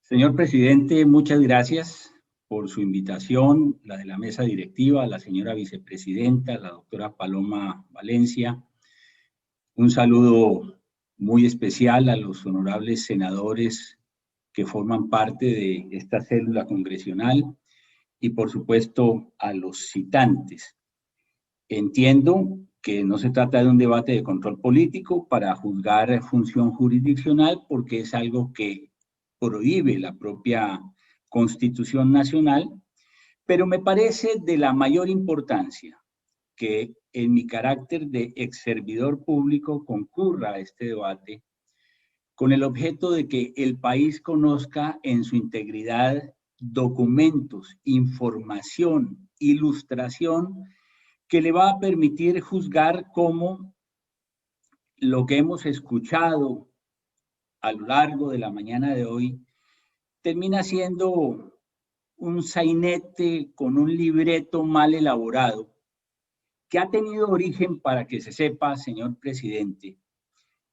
Señor presidente, muchas gracias por su invitación, la de la mesa directiva, la señora vicepresidenta, la doctora Paloma Valencia. Un saludo muy especial a los honorables senadores que forman parte de esta célula congresional y, por supuesto, a los citantes. Entiendo que no se trata de un debate de control político para juzgar función jurisdiccional, porque es algo que prohíbe la propia Constitución Nacional, pero me parece de la mayor importancia que en mi carácter de ex servidor público concurra a este debate con el objeto de que el país conozca en su integridad documentos, información, ilustración que le va a permitir juzgar cómo lo que hemos escuchado a lo largo de la mañana de hoy termina siendo un sainete con un libreto mal elaborado que ha tenido origen, para que se sepa, señor presidente,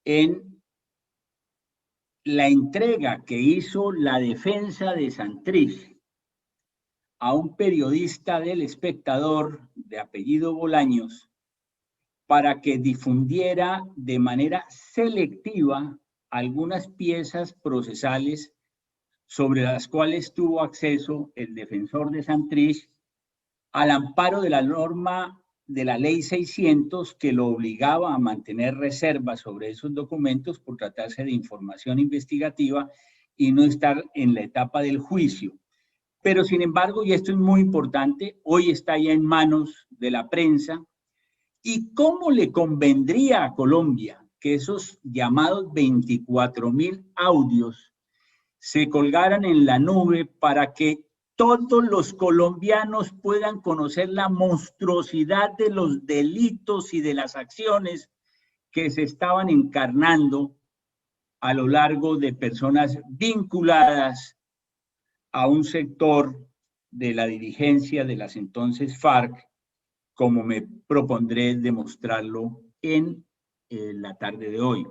en la entrega que hizo la defensa de Santrich a un periodista del Espectador de apellido Bolaños para que difundiera de manera selectiva algunas piezas procesales sobre las cuales tuvo acceso el defensor de Santrich al amparo de la norma de la ley 600 que lo obligaba a mantener reservas sobre esos documentos por tratarse de información investigativa y no estar en la etapa del juicio. Pero sin embargo, y esto es muy importante, hoy está ya en manos de la prensa. ¿Y cómo le convendría a Colombia que esos llamados 24.000 audios se colgaran en la nube para que todos los colombianos puedan conocer la monstruosidad de los delitos y de las acciones que se estaban encarnando a lo largo de personas vinculadas a un sector de la dirigencia de las entonces FARC, como me propondré demostrarlo en la tarde de hoy?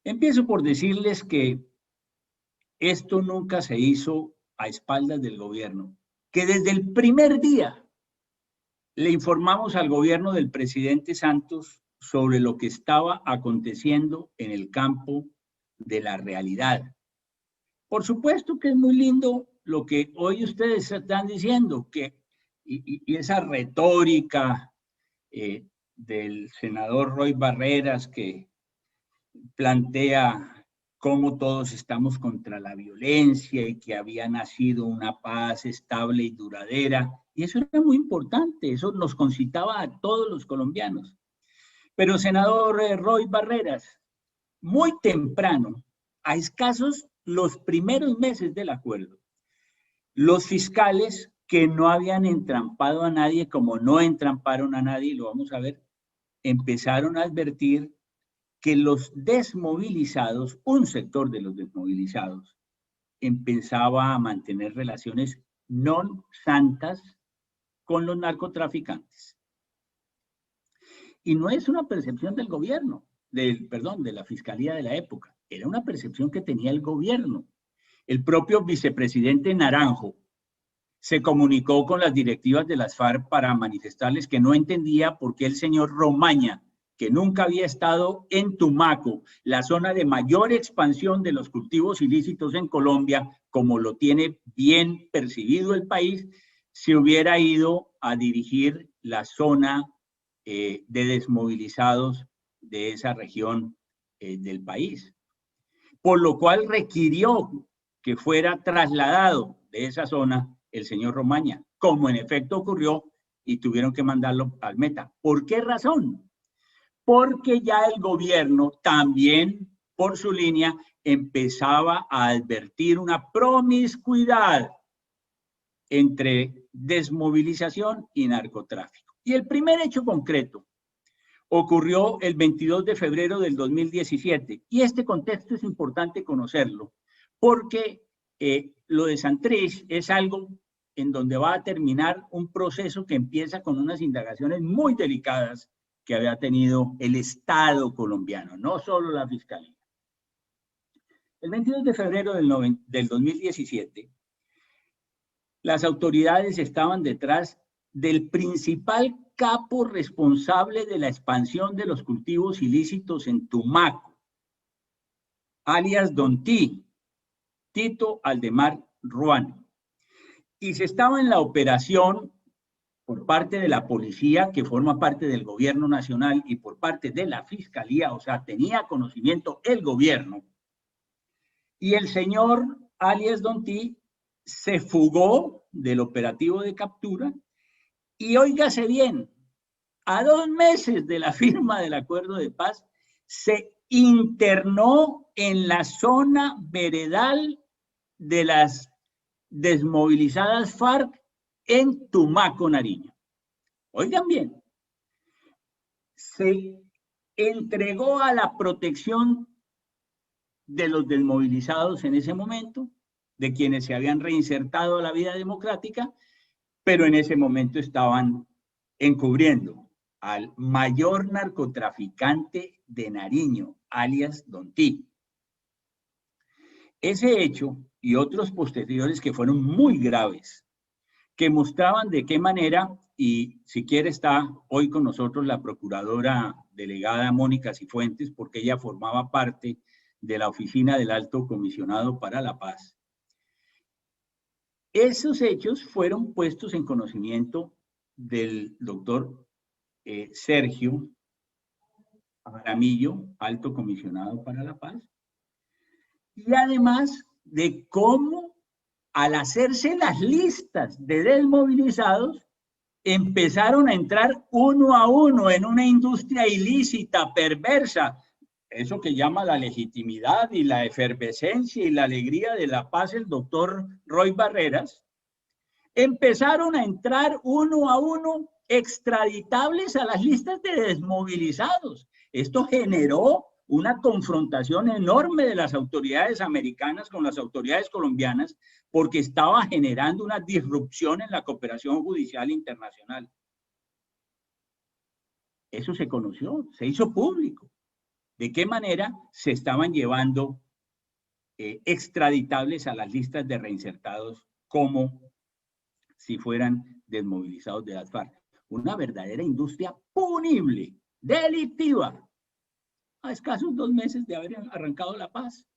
Empiezo por decirles que esto nunca se hizo a espaldas del gobierno, que desde el primer día le informamos al gobierno del presidente Santos sobre lo que estaba aconteciendo en el campo de la realidad. Por supuesto que es muy lindo lo que hoy ustedes están diciendo, y esa retórica del senador Roy Barreras que plantea cómo todos estamos contra la violencia y que había nacido una paz estable y duradera. Y eso era muy importante, eso nos concitaba a todos los colombianos. Pero, senador Roy Barreras, muy temprano, a escasos los primeros meses del acuerdo, los fiscales que no habían entrampado a nadie, como no entramparon a nadie, lo vamos a ver, empezaron a advertir que los desmovilizados, un sector de los desmovilizados, empezaba a mantener relaciones no santas con los narcotraficantes. Y no es una percepción del gobierno, de la Fiscalía de la época, era una percepción que tenía el gobierno. El propio vicepresidente Naranjo se comunicó con las directivas de las FARC para manifestarles que no entendía por qué el señor Romaña, que nunca había estado en Tumaco, la zona de mayor expansión de los cultivos ilícitos en Colombia, como lo tiene bien percibido el país, se hubiera ido a dirigir la zona de desmovilizados de esa región del país. Por lo cual requirió que fuera trasladado de esa zona el señor Romaña, como en efecto ocurrió, y tuvieron que mandarlo al Meta. ¿Por qué razón? Porque ya el gobierno también, por su línea, empezaba a advertir una promiscuidad entre desmovilización y narcotráfico. Y el primer hecho concreto ocurrió el 22 de febrero del 2017, y este contexto es importante conocerlo, porque lo de Santrich es algo en donde va a terminar un proceso que empieza con unas indagaciones muy delicadas que había tenido el Estado colombiano, no solo la Fiscalía. El 22 de febrero del 2017, las autoridades estaban detrás del principal capo responsable de la expansión de los cultivos ilícitos en Tumaco, alias Don Tito Aldemar Ruano. Y se estaba en la operación por parte de la policía, que forma parte del gobierno nacional, y por parte de la fiscalía, o sea, tenía conocimiento el gobierno. Y el señor alias Don se fugó del operativo de captura y, óigase bien, a 2 meses de la firma del acuerdo de paz, se internó en la zona veredal de las desmovilizadas FARC en Tumaco, Nariño. Oigan bien, se entregó a la protección de los desmovilizados en ese momento, de quienes se habían reinsertado a la vida democrática, pero en ese momento estaban encubriendo al mayor narcotraficante de Nariño, alias Don Ese hecho y otros posteriores que fueron muy graves, que mostraban de qué manera, y si quiere está hoy con nosotros la procuradora delegada Mónica Cifuentes, porque ella formaba parte de la oficina del Alto Comisionado para la Paz. Esos hechos fueron puestos en conocimiento del doctor Sergio Jaramillo, Alto Comisionado para la Paz, y además de cómo al hacerse las listas de desmovilizados, empezaron a entrar uno a uno en una industria ilícita, perversa, eso que llama la legitimidad y la efervescencia y la alegría de la paz, el doctor Roy Barreras, empezaron a entrar uno a uno extraditables a las listas de desmovilizados. Esto generó una confrontación enorme de las autoridades americanas con las autoridades colombianas, porque estaba generando una disrupción en la cooperación judicial internacional. Eso se conoció, se hizo público. ¿De qué manera se estaban llevando extraditables a las listas de reinsertados como si fueran desmovilizados de las FARC? Una verdadera industria punible, delictiva, a escasos 2 meses de haber arrancado la paz,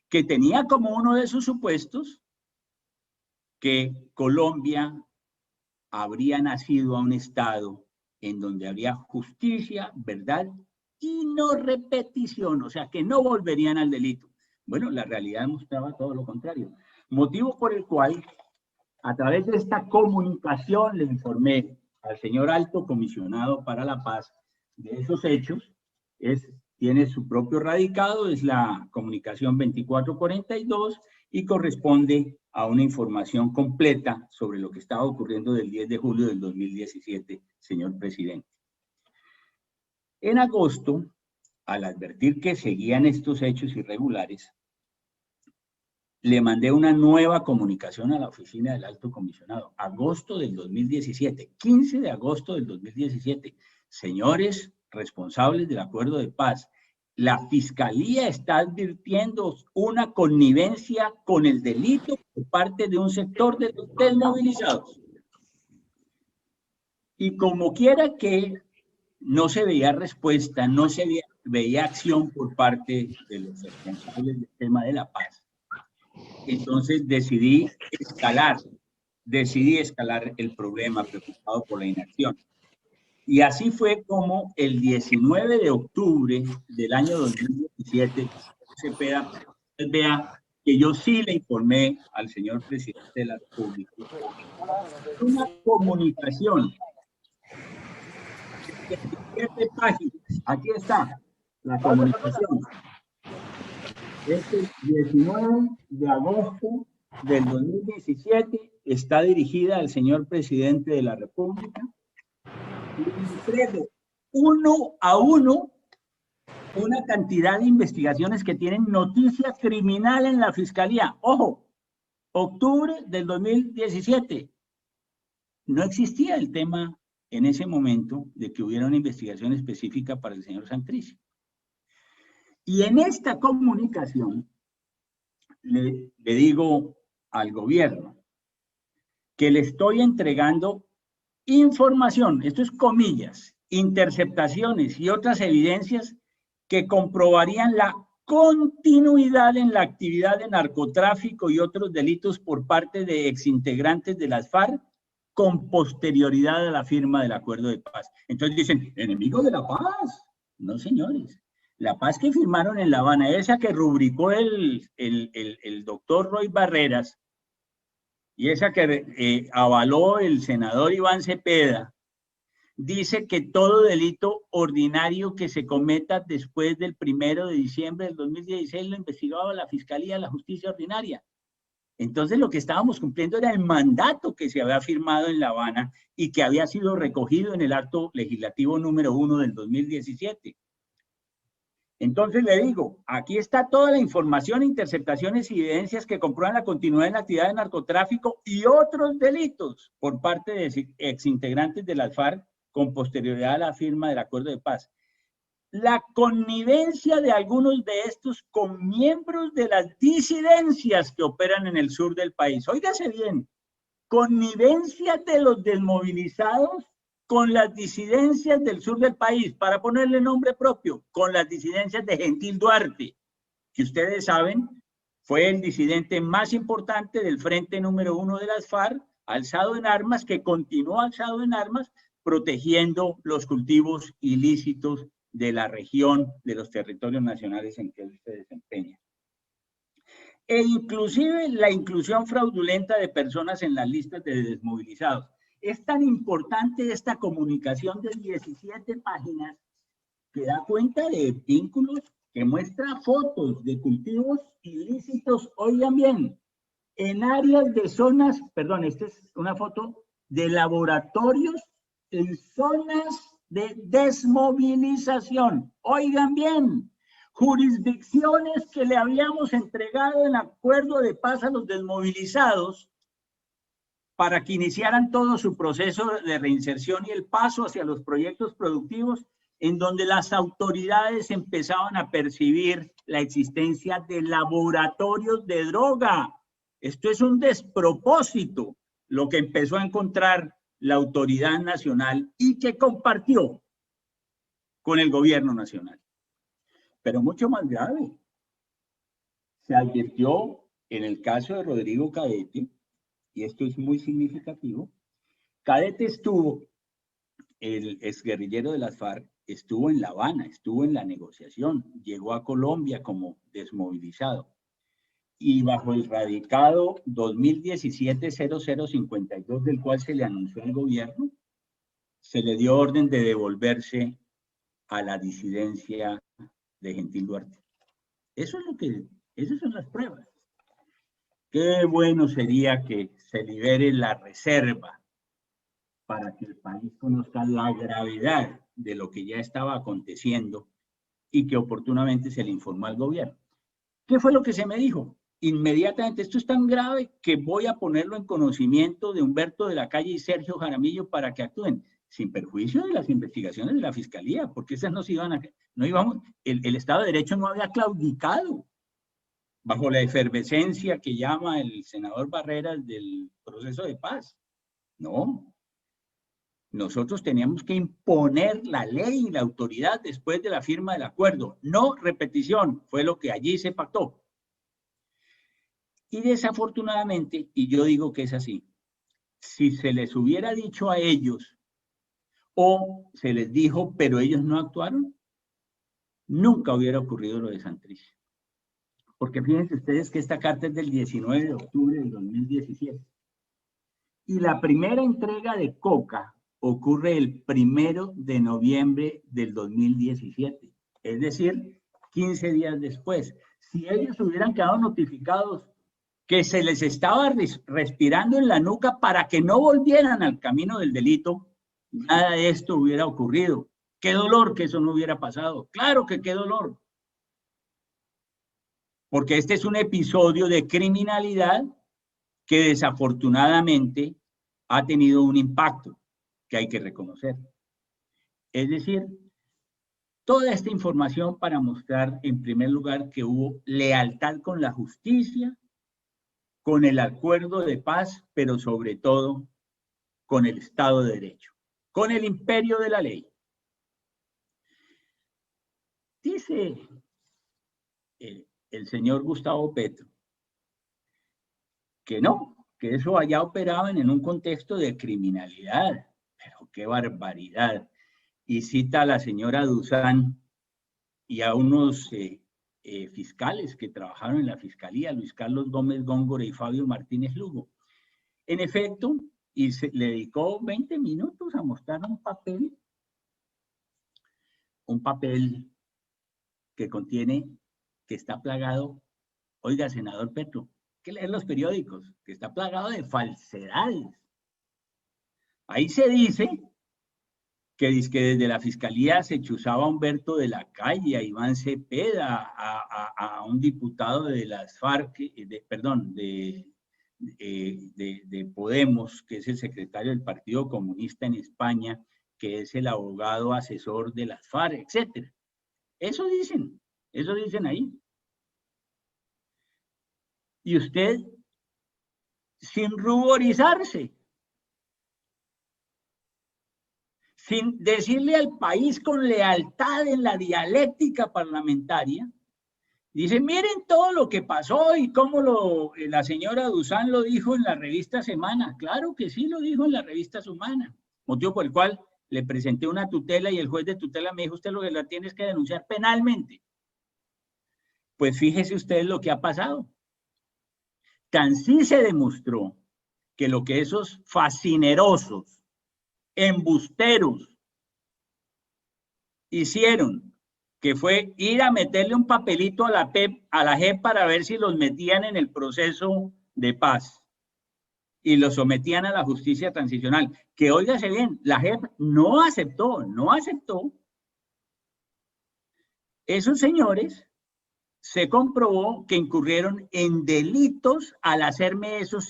que tenía como uno de sus supuestos que Colombia habría nacido a un estado en donde habría justicia, verdad y no repetición, o sea, que no volverían al delito. Bueno, la realidad mostraba todo lo contrario, motivo por el cual, a través de esta comunicación, le informé al señor Alto Comisionado para la Paz de esos hechos. Tiene su propio radicado, es la comunicación 2442 y corresponde a una información completa sobre lo que estaba ocurriendo del 10 de julio del 2017, señor presidente. En agosto, al advertir que seguían estos hechos irregulares, le mandé una nueva comunicación a la oficina del Alto Comisionado, agosto del 2017, 15 de agosto del 2017. Señores responsables del acuerdo de paz, la Fiscalía está advirtiendo una connivencia con el delito por parte de un sector de los desmovilizados. Y como quiera que no se veía respuesta, no se veía acción por parte de los responsables del tema de la paz, entonces decidí escalar el problema preocupado por la inacción. Y así fue como el 19 de octubre del año 2017, vea que yo sí le informé al señor presidente de la República una comunicación de 7 páginas. Aquí está la comunicación. Este 19 de agosto del 2017 está dirigida al señor presidente de la República. Y entrego uno a uno una cantidad de investigaciones que tienen noticia criminal en la Fiscalía. Ojo, octubre del 2017. No existía el tema en ese momento de que hubiera una investigación específica para el señor Santrich. Y en esta comunicación le digo al gobierno que le estoy entregando información, esto es comillas, interceptaciones y otras evidencias que comprobarían la continuidad en la actividad de narcotráfico y otros delitos por parte de exintegrantes de las FARC con posterioridad a la firma del acuerdo de paz. Entonces dicen, enemigos de la paz. No, señores. La paz que firmaron en La Habana, esa que rubricó el doctor Roy Barreras y esa que avaló el senador Iván Cepeda, dice que todo delito ordinario que se cometa después del 1 de diciembre del 2016 lo investigaba la Fiscalía de la Justicia Ordinaria. Entonces lo que estábamos cumpliendo era el mandato que se había firmado en La Habana y que había sido recogido en el acto legislativo número 1 del 2017. Entonces le digo, aquí está toda la información, interceptaciones y evidencias que comprueban la continuidad en la actividad de narcotráfico y otros delitos por parte de exintegrantes de las FARC con posterioridad a la firma del acuerdo de paz. La connivencia de algunos de estos con miembros de las disidencias que operan en el sur del país. Óigase bien, connivencia de los desmovilizados con las disidencias del sur del país, para ponerle nombre propio, con las disidencias de Gentil Duarte, que ustedes saben, fue el disidente más importante del frente número 1 de las FARC, alzado en armas, que continuó alzado en armas, protegiendo los cultivos ilícitos de la región, de los territorios nacionales en que él se desempeña. E inclusive la inclusión fraudulenta de personas en las listas de desmovilizados. Es tan importante esta comunicación de 17 páginas que da cuenta de vínculos, que muestra fotos de cultivos ilícitos, oigan bien, en áreas de zonas, perdón, esta es una foto de laboratorios en zonas de desmovilización, oigan bien, jurisdicciones que le habíamos entregado en acuerdo de paz a los desmovilizados para que iniciaran todo su proceso de reinserción y el paso hacia los proyectos productivos, en donde las autoridades empezaban a percibir la existencia de laboratorios de droga. Esto es un despropósito, lo que empezó a encontrar la autoridad nacional y que compartió con el gobierno nacional. Pero mucho más grave, se advirtió en el caso de Rodrigo Cadete, y esto es muy significativo. Cadete estuvo, el exguerrillero de las FARC, estuvo en La Habana, estuvo en la negociación, llegó a Colombia como desmovilizado. Y bajo el radicado 2017-0052, del cual se le anunció al gobierno, se le dio orden de devolverse a la disidencia de Gentil Duarte. Eso es lo que, esas son las pruebas. Qué bueno sería que se libere la reserva para que el país conozca la gravedad de lo que ya estaba aconteciendo y que oportunamente se le informó al gobierno. ¿Qué fue lo que se me dijo? Inmediatamente, esto es tan grave que voy a ponerlo en conocimiento de Humberto de la Calle y Sergio Jaramillo para que actúen, sin perjuicio de las investigaciones de la Fiscalía, porque esas no se iban a... No íbamos, el Estado de Derecho no había claudicado bajo la efervescencia que llama el senador Barreras del proceso de paz. No. Nosotros teníamos que imponer la ley y la autoridad después de la firma del acuerdo. No repetición, fue lo que allí se pactó. Y desafortunadamente, y yo digo que es así, si se les hubiera dicho a ellos o se les dijo, pero ellos no actuaron, nunca hubiera ocurrido lo de Santrich. Porque fíjense ustedes que esta carta es del 19 de octubre del 2017. Y la primera entrega de coca ocurre el 1 de noviembre del 2017. Es decir, 15 días después. Si ellos hubieran quedado notificados que se les estaba respirando en la nuca para que no volvieran al camino del delito, nada de esto hubiera ocurrido. Qué dolor que eso no hubiera pasado. Claro que qué dolor. Porque este es un episodio de criminalidad que desafortunadamente ha tenido un impacto. que hay que reconocer. Es decir, toda esta información para mostrar, en primer lugar, que hubo lealtad con la justicia, con el acuerdo de paz, pero sobre todo con el Estado de Derecho, con el imperio de la ley. Dice el señor Gustavo Petro que no, que eso allá operaban en un contexto de criminalidad, pero qué barbaridad. Y cita a la señora Duzán y a unos fiscales que trabajaron en la fiscalía, Luis Carlos Gómez Góngora y Fabio Martínez Lugo. En efecto, y le dedicó 20 minutos a mostrar un papel que contiene, que está plagado, oiga, senador Petro, hay que leer los periódicos, que está plagado de falsedades. Ahí se dice que desde la fiscalía se chuzaba a Humberto de la Calle, a Iván Cepeda, a un diputado de las FARC, de Podemos, que es el secretario del Partido Comunista en España, que es el abogado asesor de las FARC, etcétera. Eso dicen ahí. Y usted, sin ruborizarse, sin decirle al país con lealtad en la dialéctica parlamentaria, dice, miren todo lo que pasó y cómo la señora Duzán lo dijo en la revista Semana. Claro que sí lo dijo en la revista Semana, motivo por el cual le presenté una tutela y el juez de tutela me dijo, usted lo que la tiene es que denunciar penalmente. Pues fíjese usted lo que ha pasado. Tan sí se demostró que lo que esos fascinerosos, embusteros, hicieron, que fue ir a meterle un papelito a la JEP para ver si los metían en el proceso de paz y los sometían a la justicia transicional. Que óigase bien, la JEP no aceptó. Esos señores se comprobó que incurrieron en delitos al hacerme esos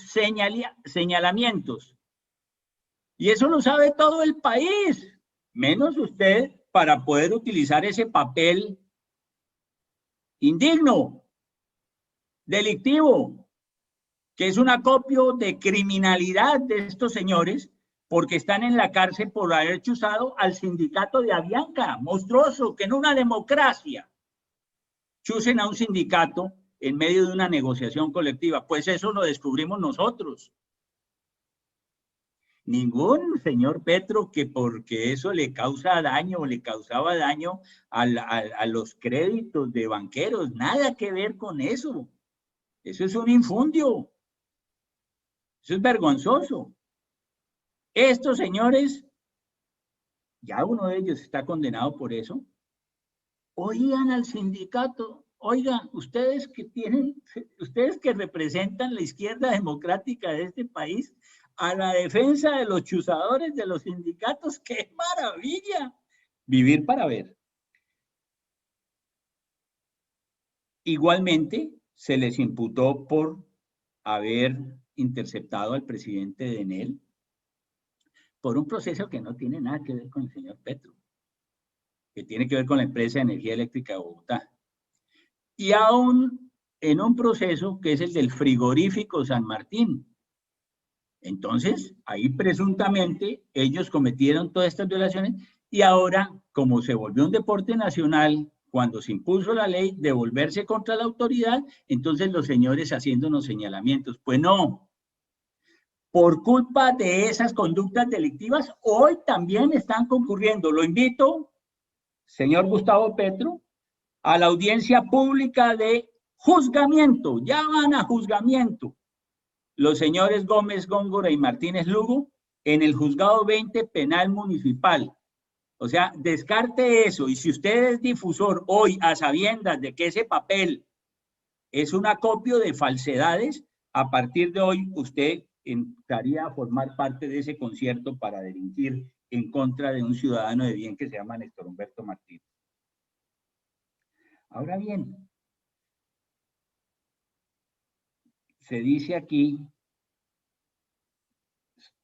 señalamientos. Y eso lo sabe todo el país, menos usted, para poder utilizar ese papel indigno, delictivo, que es un acopio de criminalidad de estos señores, porque están en la cárcel por haber chuzado al sindicato de Avianca, monstruoso, que en una democracia chucen a un sindicato en medio de una negociación colectiva. Pues eso lo descubrimos nosotros. Ningún señor Petro que porque eso le causa daño o le causaba daño a los créditos de banqueros, nada que ver con eso. Eso es un infundio. Eso es vergonzoso. Estos señores, ya uno de ellos está condenado por eso, oían al sindicato, oigan, ustedes que representan la izquierda democrática de este país, a la defensa de los chuzadores de los sindicatos, ¡qué maravilla! Vivir para ver. Igualmente, se les imputó por haber interceptado al presidente de Enel por un proceso que no tiene nada que ver con el señor Petro, que tiene que ver con la empresa de energía eléctrica de Bogotá. Y aún en un proceso que es el del frigorífico San Martín. Entonces, ahí presuntamente ellos cometieron todas estas violaciones y ahora, como se volvió un deporte nacional, cuando se impuso la ley de volverse contra la autoridad, entonces los señores haciendo unos señalamientos. Pues no, por culpa de esas conductas delictivas, hoy también están concurriendo. Lo invito, señor Gustavo Petro, a la audiencia pública de juzgamiento. Ya van a juzgamiento los señores Gómez Góngora y Martínez Lugo en el juzgado 20 penal municipal. O sea, descarte eso. Y si usted es difusor hoy a sabiendas de que ese papel es un acopio de falsedades, a partir de hoy usted entraría a formar parte de ese concierto para delinquir en contra de un ciudadano de bien que se llama Néstor Humberto Martínez. Ahora bien, se dice aquí,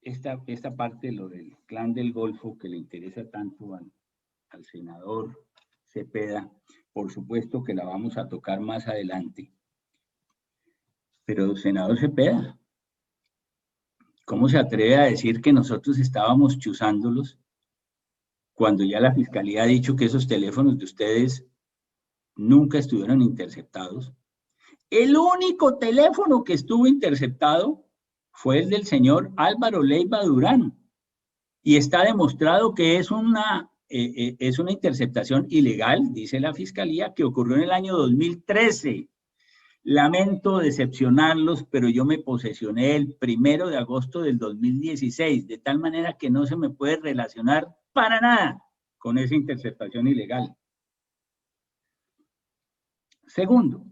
esta parte, lo del Clan del Golfo, que le interesa tanto al senador Cepeda, por supuesto que la vamos a tocar más adelante. Pero, senador Cepeda, ¿cómo se atreve a decir que nosotros estábamos chuzándolos cuando ya la Fiscalía ha dicho que esos teléfonos de ustedes nunca estuvieron interceptados? El único teléfono que estuvo interceptado fue el del señor Álvaro Leiva Durán, y está demostrado que es una interceptación ilegal, dice la Fiscalía, que ocurrió en el año 2013. Lamento decepcionarlos, pero yo me posesioné el 1 de agosto del 2016, de tal manera que no se me puede relacionar para nada con esa interceptación ilegal. Segundo,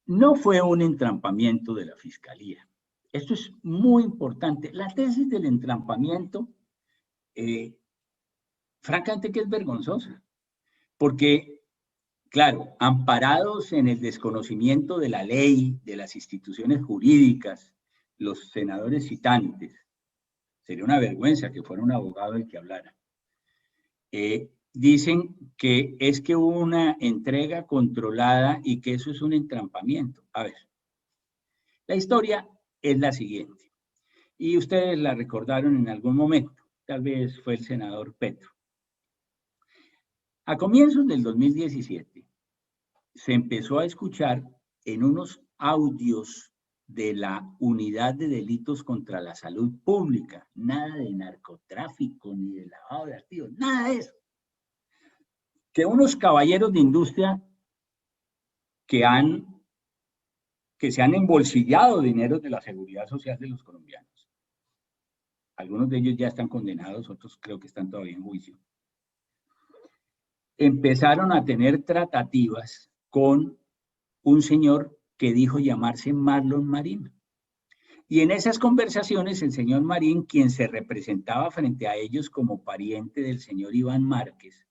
no fue un entrampamiento de la Fiscalía. Esto es muy importante. La tesis del entrampamiento, francamente que es vergonzosa, porque, claro, amparados en el desconocimiento de la ley, de las instituciones jurídicas, los senadores citantes, sería una vergüenza que fuera un abogado el que hablara, dicen que es que hubo una entrega controlada y que eso es un entrampamiento. A ver, la historia es la siguiente, y ustedes la recordaron en algún momento, tal vez fue el senador Petro. A comienzos del 2017 se empezó a escuchar en unos audios de la Unidad de Delitos contra la Salud Pública, nada de narcotráfico ni de lavado de activos, nada de eso, que unos caballeros de industria que se han embolsillado dinero de la seguridad social de los colombianos, algunos de ellos ya están condenados, otros creo que están todavía en juicio, empezaron a tener tratativas con un señor que dijo llamarse Marlon Marín. Y en esas conversaciones el señor Marín, quien se representaba frente a ellos como pariente del señor Iván Márquez,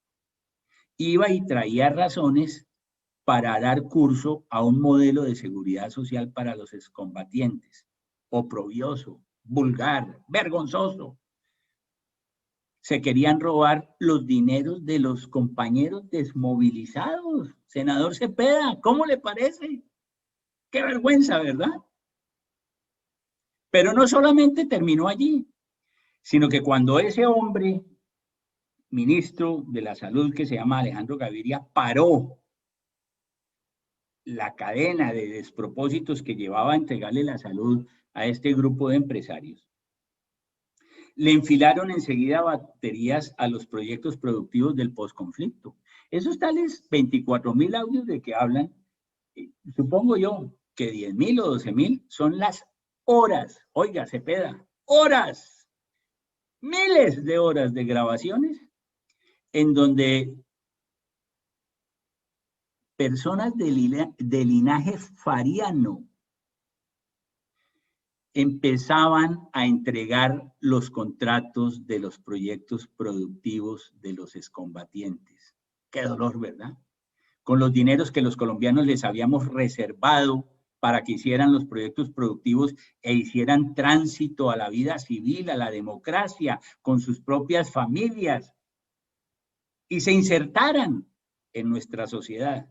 iba y traía razones para dar curso a un modelo de seguridad social para los excombatientes. Oprobioso, vulgar, vergonzoso. Se querían robar los dineros de los compañeros desmovilizados. Senador Cepeda, ¿cómo le parece? Qué vergüenza, ¿verdad? Pero no solamente terminó allí, sino que cuando ese hombre, ministro de la Salud, que se llama Alejandro Gaviria, paró la cadena de despropósitos que llevaba a entregarle la salud a este grupo de empresarios, le enfilaron enseguida baterías a los proyectos productivos del posconflicto. Esos tales 24.000 audios de que hablan, supongo yo que 10.000 o 12.000 son las horas, oiga, Cepeda, horas, miles de horas de grabaciones en donde personas de linaje fariano empezaban a entregar los contratos de los proyectos productivos de los excombatientes. Qué dolor, ¿verdad? Con los dineros que los colombianos les habíamos reservado para que hicieran los proyectos productivos e hicieran tránsito a la vida civil, a la democracia, con sus propias familias, y se insertaran en nuestra sociedad.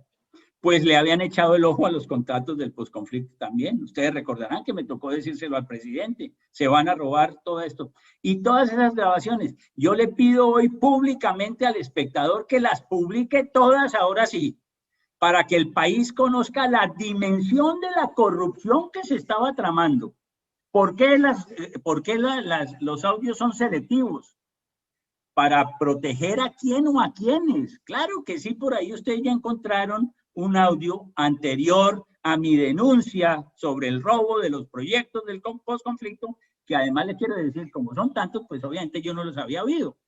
Pues le habían echado el ojo a los contratos del posconflicto también. Ustedes recordarán que me tocó decírselo al presidente, se van a robar todo esto. Y todas esas grabaciones, yo le pido hoy públicamente al espectador que las publique todas ahora sí, para que el país conozca la dimensión de la corrupción que se estaba tramando. ¿Por qué los audios son selectivos? Para proteger a quién o a quiénes. Claro que sí, por ahí ustedes ya encontraron un audio anterior a mi denuncia sobre el robo de los proyectos del posconflicto, que además le quiero decir, como son tantos, pues obviamente yo no los había oído.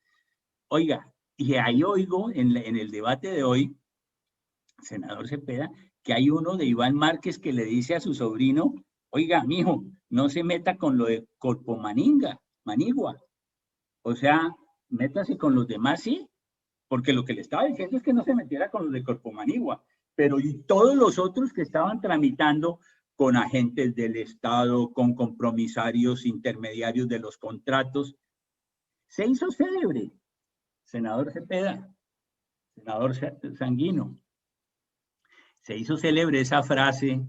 Oiga, y ahí oigo en el debate de hoy, senador Cepeda, que hay uno de Iván Márquez que le dice a su sobrino, oiga, mijo, no se meta con lo de Manigua. O sea, métase con los demás, sí, porque lo que le estaba diciendo es que no se metiera con los de Corpomanigua, pero y todos los otros que estaban tramitando con agentes del Estado, con compromisarios intermediarios de los contratos. Se hizo célebre, senador Cepeda, senador Sanguino, se hizo célebre esa frase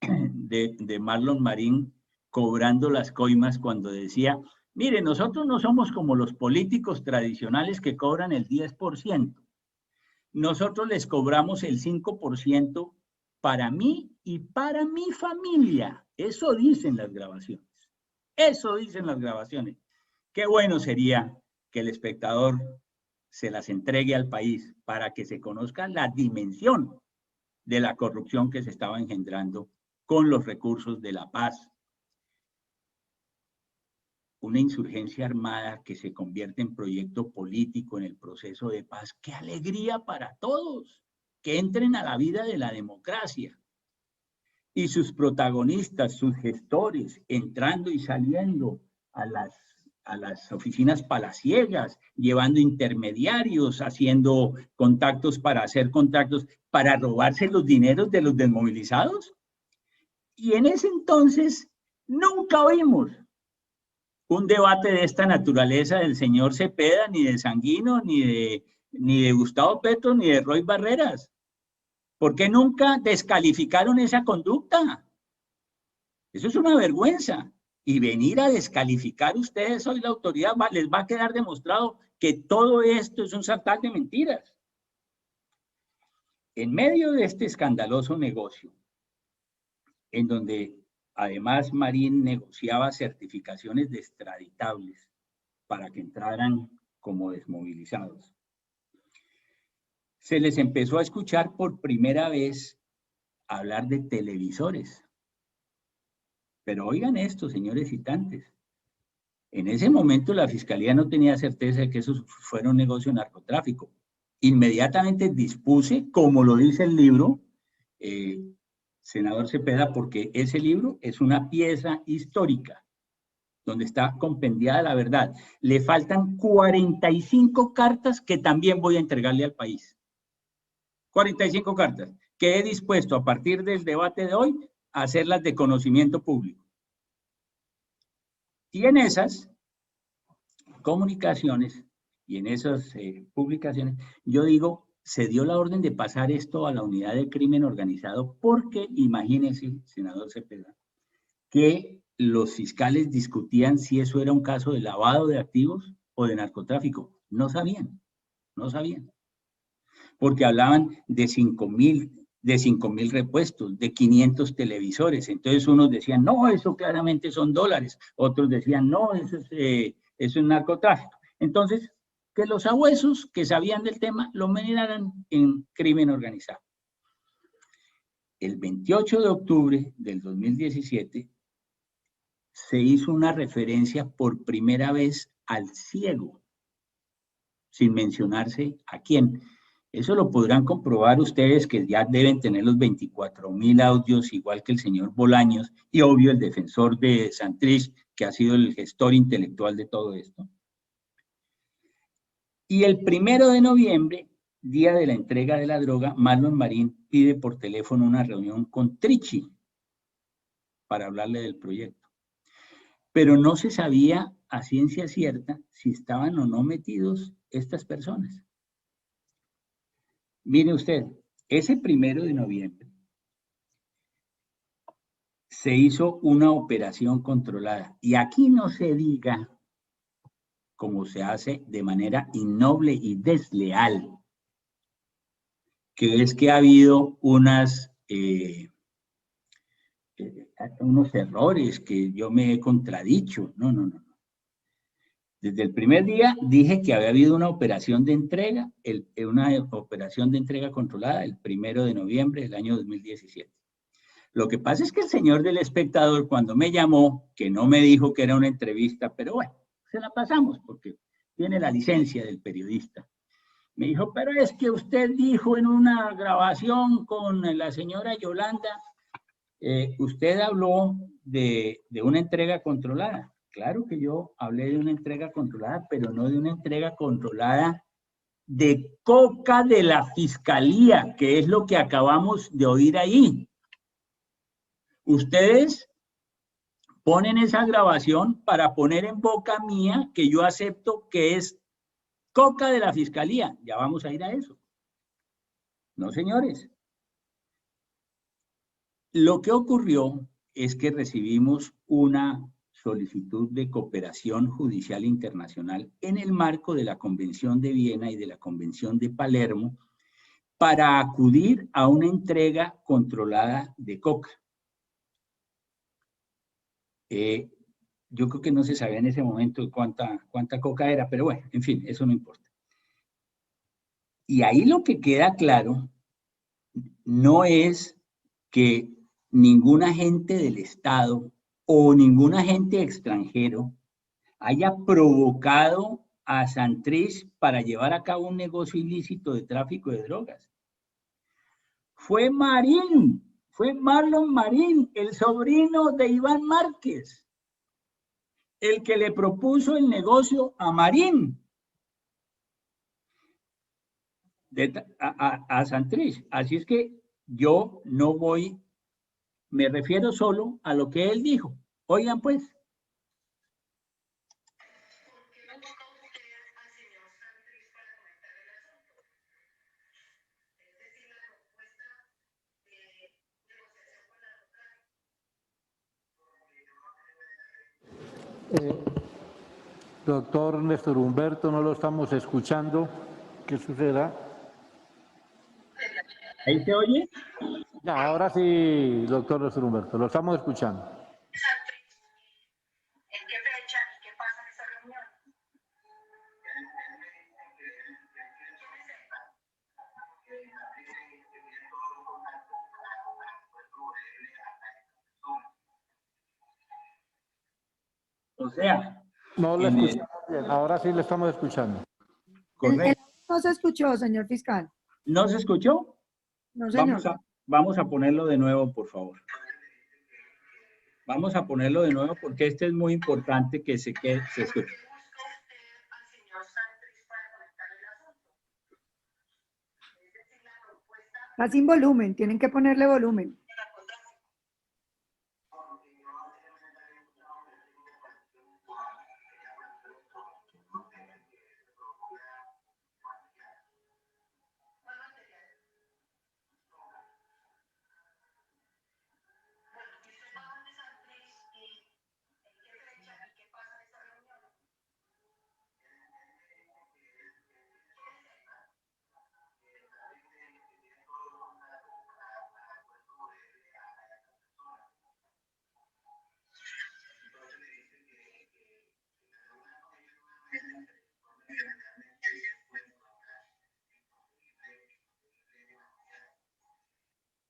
de Marlon Marín cobrando las coimas cuando decía, mire, nosotros no somos como los políticos tradicionales que cobran el 10%. Nosotros les cobramos el 5% para mí y para mi familia. Eso dicen las grabaciones. Eso dicen las grabaciones. Qué bueno sería que el espectador se las entregue al país para que se conozca la dimensión de la corrupción que se estaba engendrando con los recursos de la paz. Una insurgencia armada que se convierte en proyecto político en el proceso de paz. ¡Qué alegría para todos! Que entren a la vida de la democracia. Y sus protagonistas, sus gestores, entrando y saliendo a las oficinas palaciegas, llevando intermediarios, haciendo contactos para hacer contactos, para robarse los dineros de los desmovilizados. Y en ese entonces nunca oímos un debate de esta naturaleza del señor Cepeda, ni de Sanguino, ni de Gustavo Petro, ni de Roy Barreras. ¿Por qué nunca descalificaron esa conducta? Eso es una vergüenza. Y venir a descalificar ustedes hoy la autoridad, les va a quedar demostrado que todo esto es un sartán de mentiras. En medio de este escandaloso negocio, en donde además Marín negociaba certificaciones de extraditables para que entraran como desmovilizados, se les empezó a escuchar por primera vez hablar de televisores. Pero oigan esto, señores citantes. En ese momento la Fiscalía no tenía certeza de que eso fuera un negocio de narcotráfico. Inmediatamente dispuse, como lo dice el libro, senador Cepeda, porque ese libro es una pieza histórica donde está compendiada la verdad. Le faltan 45 cartas que también voy a entregarle al país. 45 cartas que he dispuesto a partir del debate de hoy a hacerlas de conocimiento público. Y en esas comunicaciones y en esas publicaciones, yo digo, se dio la orden de pasar esto a la unidad de crimen organizado porque, imagínense, senador Cepeda, que los fiscales discutían si eso era un caso de lavado de activos o de narcotráfico. No sabían, no sabían. Porque hablaban de 5.000 repuestos, de 500 televisores. Entonces unos decían, no, eso claramente son dólares. Otros decían, no, eso es narcotráfico. Entonces, que los abuesos que sabían del tema lo miraran en crimen organizado. El 28 de octubre del 2017 se hizo una referencia por primera vez al ciego, sin mencionarse a quién. Eso lo podrán comprobar ustedes que ya deben tener los 24.000 audios, igual que el señor Bolaños, y obvio el defensor de Santrich, que ha sido el gestor intelectual de todo esto. Y el 1 de noviembre, día de la entrega de la droga, Marlon Marín pide por teléfono una reunión con Trichy para hablarle del proyecto. Pero no se sabía a ciencia cierta si estaban o no metidos estas personas. Mire usted, ese 1 de noviembre se hizo una operación controlada. Y aquí no se diga, como se hace de manera innoble y desleal, que es que ha habido unos errores que yo me he contradicho. No, no, no. Desde el primer día dije que había habido una operación de entrega, controlada el 1 de noviembre del año 2017. Lo que pasa es que el señor del espectador, cuando me llamó, que no me dijo que era una entrevista, pero bueno, se la pasamos porque tiene la licencia del periodista. Me dijo, pero es que usted dijo en una grabación con la señora Yolanda, usted habló de una entrega controlada. Claro que yo hablé de una entrega controlada, pero no de una entrega controlada de coca de la Fiscalía, que es lo que acabamos de oír ahí. Ustedes ponen esa grabación para poner en boca mía que yo acepto que es coca de la fiscalía. Ya vamos a ir a eso. No, señores. Lo que ocurrió es que recibimos una solicitud de cooperación judicial internacional en el marco de la Convención de Viena y de la Convención de Palermo para acudir a una entrega controlada de coca. Yo creo que no se sabía en ese momento cuánta coca era, pero bueno, en fin, eso no importa. Y ahí lo que queda claro no es que ningún agente del Estado o ningún agente extranjero haya provocado a Santrich para llevar a cabo un negocio ilícito de tráfico de drogas. Fue Marín, fue Marlon Marín, el sobrino de Iván Márquez, el que le propuso el negocio a Marín, a Santrich. Así es que yo no voy, me refiero solo a lo que él dijo. Oigan pues. Doctor Néstor Humberto, no lo estamos escuchando. ¿Qué sucederá? ¿Ahí se oye? Ya, ahora sí, doctor Néstor Humberto, lo estamos escuchando. ¿En qué fecha y qué pasa en esa reunión? O sea, No le escuchamos bien, ahora sí le estamos escuchando. correcto. No se escuchó, señor fiscal. ¿No se escuchó? No, señor. Vamos a ponerlo de nuevo, por favor. Vamos a ponerlo de nuevo porque este es muy importante que se escuche. Está sin volumen, tienen que ponerle volumen.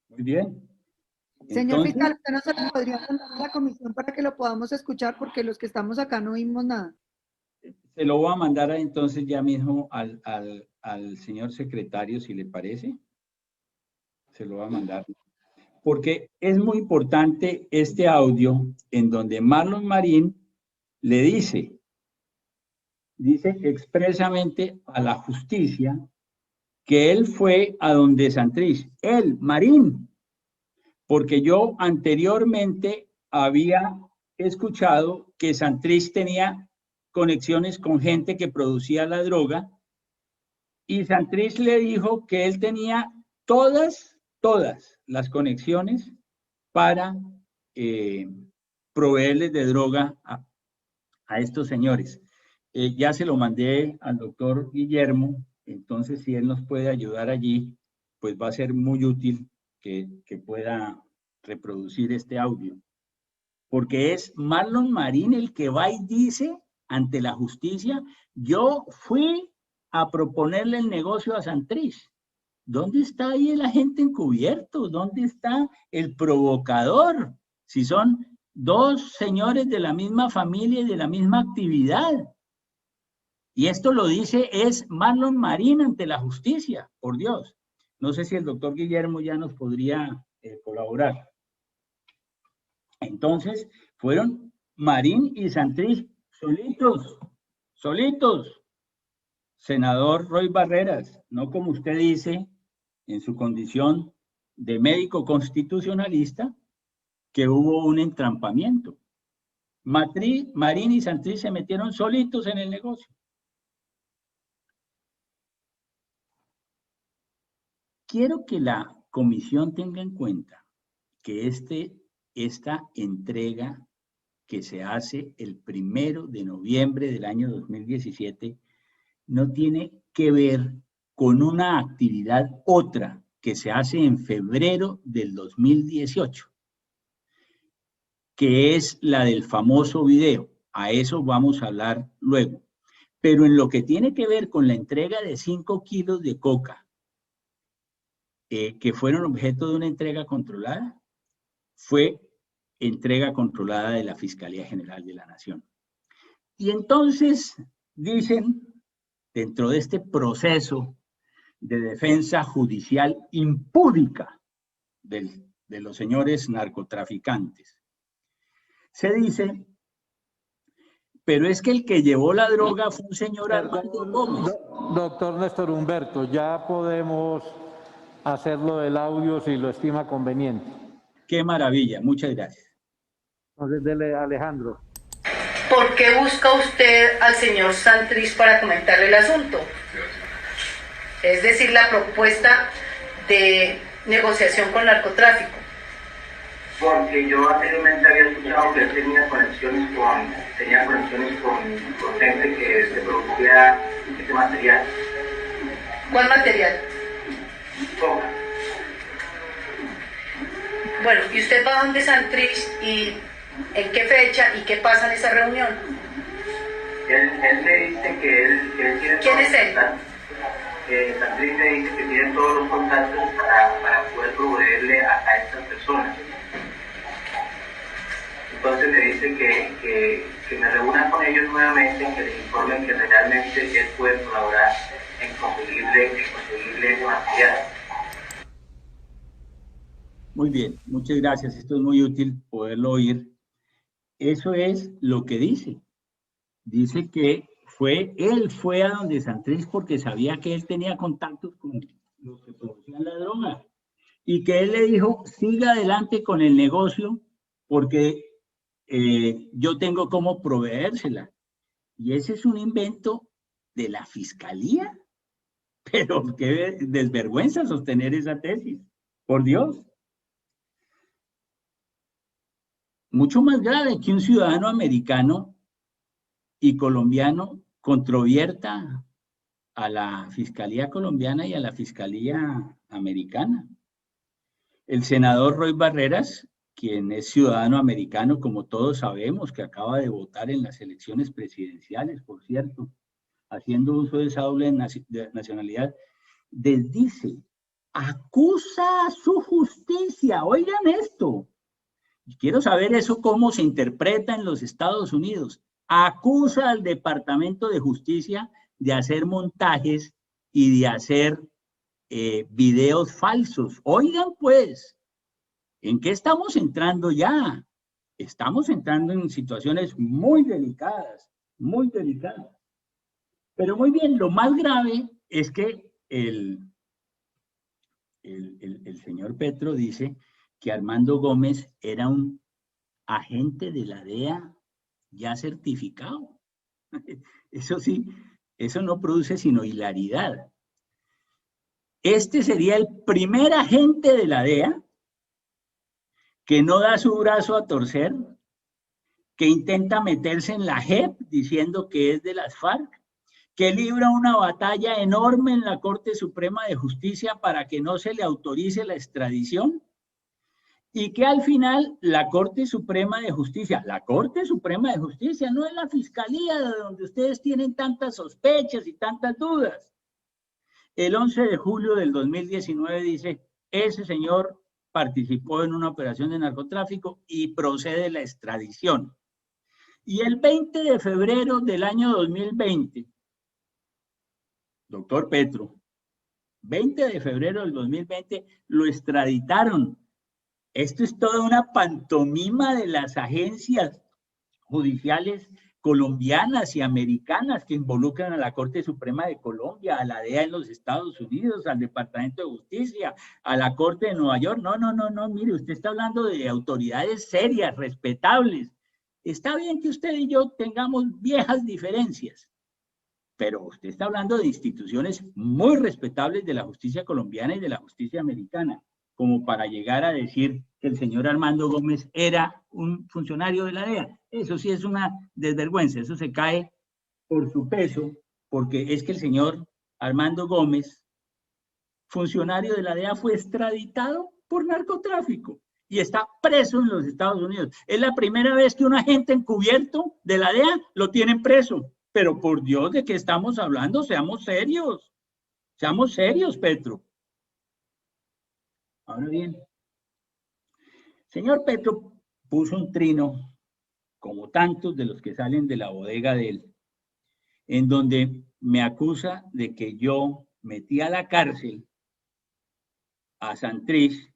Muy bien. Señor Entonces, fiscal, usted no se lo podría mandar a la comisión para que lo podamos escuchar porque los que estamos acá no oímos nada. se lo voy a mandar entonces ya mismo al señor secretario, si le parece. Se lo voy a mandar. Porque es muy importante este audio en donde Marlon Marín le dice expresamente a la justicia que él fue a donde Santrich, él, Marín, porque yo anteriormente había escuchado que Santrich tenía conexiones con gente que producía la droga y Santrich le dijo que él tenía todas las conexiones para proveerles de droga a estos señores. Ya se lo mandé al doctor Guillermo, entonces si él nos puede ayudar allí, pues va a ser muy útil que pueda reproducir este audio. Porque es Marlon Marín el que va y dice ante la justicia, yo fui a proponerle el negocio a Santrich. ¿Dónde está ahí el agente encubierto? ¿Dónde está el provocador? Si son dos señores de la misma familia y de la misma actividad. Y esto lo dice es Marlon Marín ante la justicia, por Dios. No sé si el doctor Guillermo ya nos podría colaborar. Entonces, fueron Marín y Santrich solitos. Senador Roy Barreras, no como usted dice, en su condición de médico constitucionalista, que hubo un entrampamiento. Marín y Santrich se metieron solitos en el negocio. Quiero que la comisión tenga en cuenta que esta entrega que se hace el 1 de noviembre del año 2017 no tiene que ver con una actividad otra que se hace en febrero del 2018, que es la del famoso video. A eso vamos a hablar luego. Pero en lo que tiene que ver con la entrega de 5 kilos de coca, que fueron objeto de una entrega controlada, fue entrega controlada de la Fiscalía General de la Nación. Y entonces dicen, dentro de este proceso de defensa judicial impúdica de los señores narcotraficantes, se dice, pero es que el que llevó la droga fue un señor Armando Gómez. Doctor Néstor Humberto, ya podemos hacerlo del audio si lo estima conveniente. Qué maravilla, muchas gracias. Entonces, dele Alejandro. ¿Por qué busca usted al señor Santrich para comentarle el asunto? Es decir, la propuesta de negociación con narcotráfico. Porque yo anteriormente había escuchado que él tenía conexiones con gente que se producía este material. ¿Cuál material? Coca. Bueno, ¿y usted va donde Santrich y en qué fecha y qué pasa en esa reunión? Él me dice que él tiene... ¿Quién es él? Santrich me dice que tiene todos los contactos para poder proveerle a estas personas. Entonces me dice que me reúna con ellos nuevamente, que les informen que realmente él puede colaborar en conseguirle ese material. Muy bien, muchas gracias. Esto es muy útil poderlo oír. Eso es lo que dice. Dice que él fue a donde Santrich porque sabía que él tenía contactos con los que producían la droga y que él le dijo, siga adelante con el negocio porque yo tengo cómo proveérsela. Y ese es un invento de la Fiscalía. Pero qué desvergüenza sostener esa tesis. Por Dios. Mucho más grave que un ciudadano americano y colombiano controvierta a la Fiscalía colombiana y a la Fiscalía americana. El senador Roy Barreras, quien es ciudadano americano, como todos sabemos, que acaba de votar en las elecciones presidenciales, por cierto, haciendo uso de esa doble nacionalidad, desdice, acusa a su justicia. Oigan esto. Y quiero saber eso cómo se interpreta en los Estados Unidos. Acusa al Departamento de Justicia de hacer montajes y de hacer videos falsos. Oigan pues, ¿en qué estamos entrando ya? Estamos entrando en situaciones muy delicadas, muy delicadas. Pero muy bien, lo más grave es que el señor Petro dice que Armando Gómez era un agente de la DEA ya certificado. Eso sí, eso no produce sino hilaridad. Este sería el primer agente de la DEA que no da su brazo a torcer, que intenta meterse en la JEP diciendo que es de las FARC, que libra una batalla enorme en la Corte Suprema de Justicia para que no se le autorice la extradición, y que al final la Corte Suprema de Justicia, no es la Fiscalía de donde ustedes tienen tantas sospechas y tantas dudas. El 11 de julio del 2019 dice, ese señor participó en una operación de narcotráfico y procede la extradición. Y el 20 de febrero del año 2020, doctor Petro, 20 de febrero del 2020, lo extraditaron. Esto es toda una pantomima de las agencias judiciales colombianas y americanas que involucran a la Corte Suprema de Colombia, a la DEA en los Estados Unidos, al Departamento de Justicia, a la Corte de Nueva York. No, mire, usted está hablando de autoridades serias, respetables. Está bien que usted y yo tengamos viejas diferencias, pero usted está hablando de instituciones muy respetables de la justicia colombiana y de la justicia americana, como para llegar a decir que el señor Armando Gómez era un funcionario de la DEA. Eso sí es una desvergüenza, eso se cae por su peso, porque es que el señor Armando Gómez, funcionario de la DEA, fue extraditado por narcotráfico y está preso en los Estados Unidos. Es la primera vez que un agente encubierto de la DEA lo tienen preso. Pero por Dios, ¿de qué estamos hablando? Seamos serios, Petro. Ahora bien, señor Petro puso un trino, como tantos de los que salen de la bodega de él, en donde me acusa de que yo metí a la cárcel a Santrich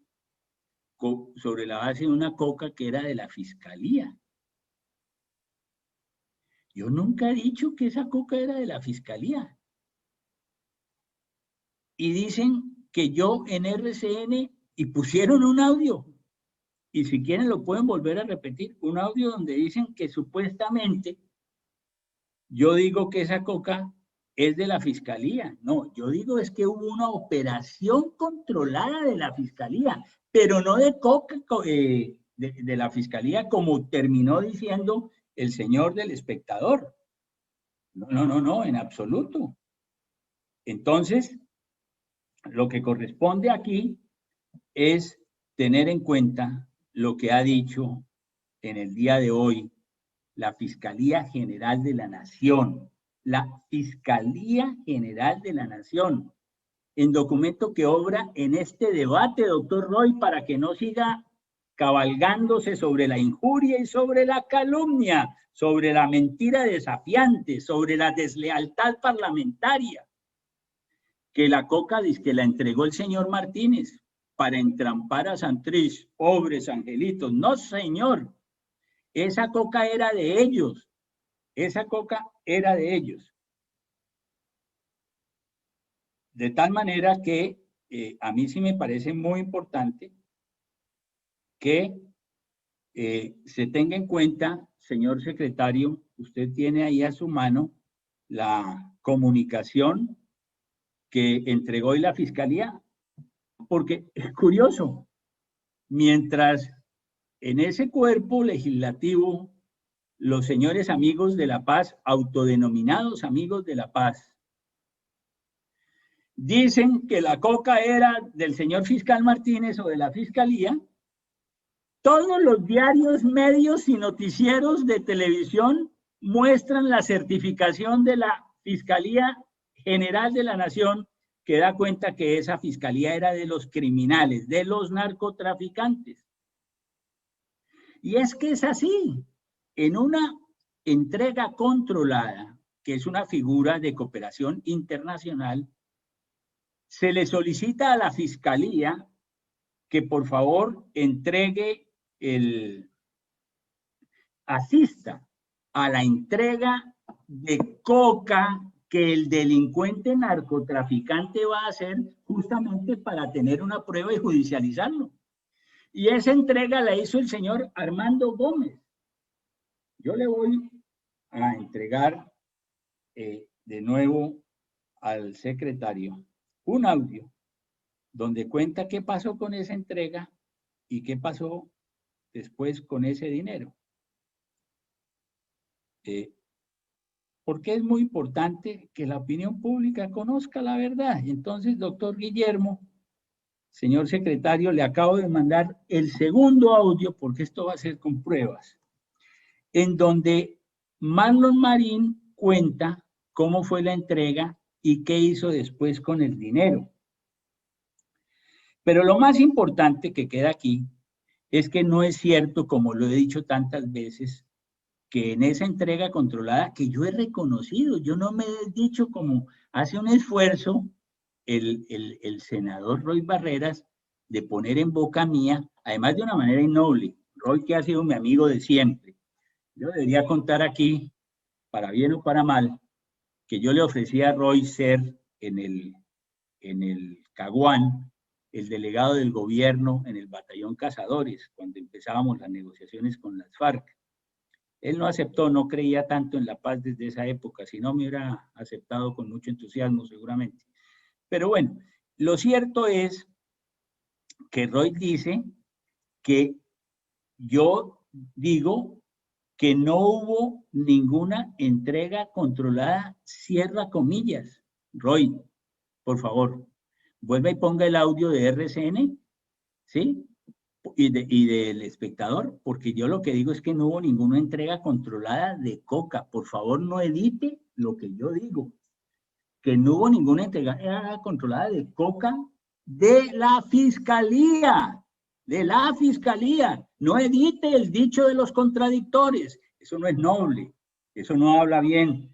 sobre la base de una coca que era de la fiscalía. Yo nunca he dicho que esa coca era de la fiscalía. Y dicen que yo en RCN, y pusieron un audio, y si quieren lo pueden volver a repetir, un audio donde dicen que supuestamente yo digo que esa coca es de la fiscalía. No, yo digo es que hubo una operación controlada de la fiscalía, pero no de coca de la fiscalía, como terminó diciendo el señor del Espectador. No, en absoluto. Entonces, lo que corresponde aquí es tener en cuenta lo que ha dicho en el día de hoy la Fiscalía General de la Nación. La Fiscalía General de la Nación, en documento que obra en este debate, doctor Roy, para que no siga cabalgándose sobre la injuria y sobre la calumnia, sobre la mentira desafiante, sobre la deslealtad parlamentaria, que la coca dice que la entregó el señor Martínez para entrampar a Santrich, pobres angelitos. No, señor, esa coca era de ellos, esa coca era de ellos. De tal manera que a mí sí me parece muy importante que se tenga en cuenta, señor secretario, usted tiene ahí a su mano la comunicación que entregó hoy la Fiscalía, porque es curioso, mientras en ese cuerpo legislativo los señores amigos de la paz, autodenominados amigos de la paz, dicen que la coca era del señor fiscal Martínez o de la Fiscalía, todos los diarios, medios y noticieros de televisión muestran la certificación de la Fiscalía General de la Nación, que da cuenta que esa fiscalía era de los criminales, de los narcotraficantes. Y es que es así. En una entrega controlada, que es una figura de cooperación internacional, se le solicita a la Fiscalía que por favor asista a la entrega de coca que el delincuente narcotraficante va a hacer justamente para tener una prueba y judicializarlo. Y esa entrega la hizo el señor Armando Gómez. Yo le voy a entregar de nuevo al secretario un audio donde cuenta qué pasó con esa entrega y qué pasó después con ese dinero. Porque es muy importante que la opinión pública conozca la verdad. Entonces, doctor Guillermo, señor secretario, le acabo de mandar el segundo audio, porque esto va a ser con pruebas, en donde Marlon Marín cuenta cómo fue la entrega y qué hizo después con el dinero. Pero lo más importante que queda aquí es que no es cierto, como lo he dicho tantas veces, que en esa entrega controlada, que yo he reconocido, yo no me he dicho como hace un esfuerzo el senador Roy Barreras de poner en boca mía, además de una manera innoble, Roy que ha sido mi amigo de siempre. Yo debería contar aquí para bien o para mal, que yo le ofrecí a Roy ser en el Caguán el delegado del gobierno en el batallón Cazadores, cuando empezábamos las negociaciones con las FARC. Él no aceptó, no creía tanto en la paz desde esa época, si no me hubiera aceptado con mucho entusiasmo seguramente. Pero bueno, lo cierto es que Roy dice que yo digo que no hubo ninguna entrega controlada, cierra comillas. Roy, por favor, vuelva y ponga el audio de RCN, ¿sí? Y del espectador, porque yo lo que digo es que no hubo ninguna entrega controlada de coca. Por favor, no edite lo que yo digo, que no hubo ninguna entrega controlada de coca de la fiscalía, no edite el dicho de los contradictores, eso no es noble, eso no habla bien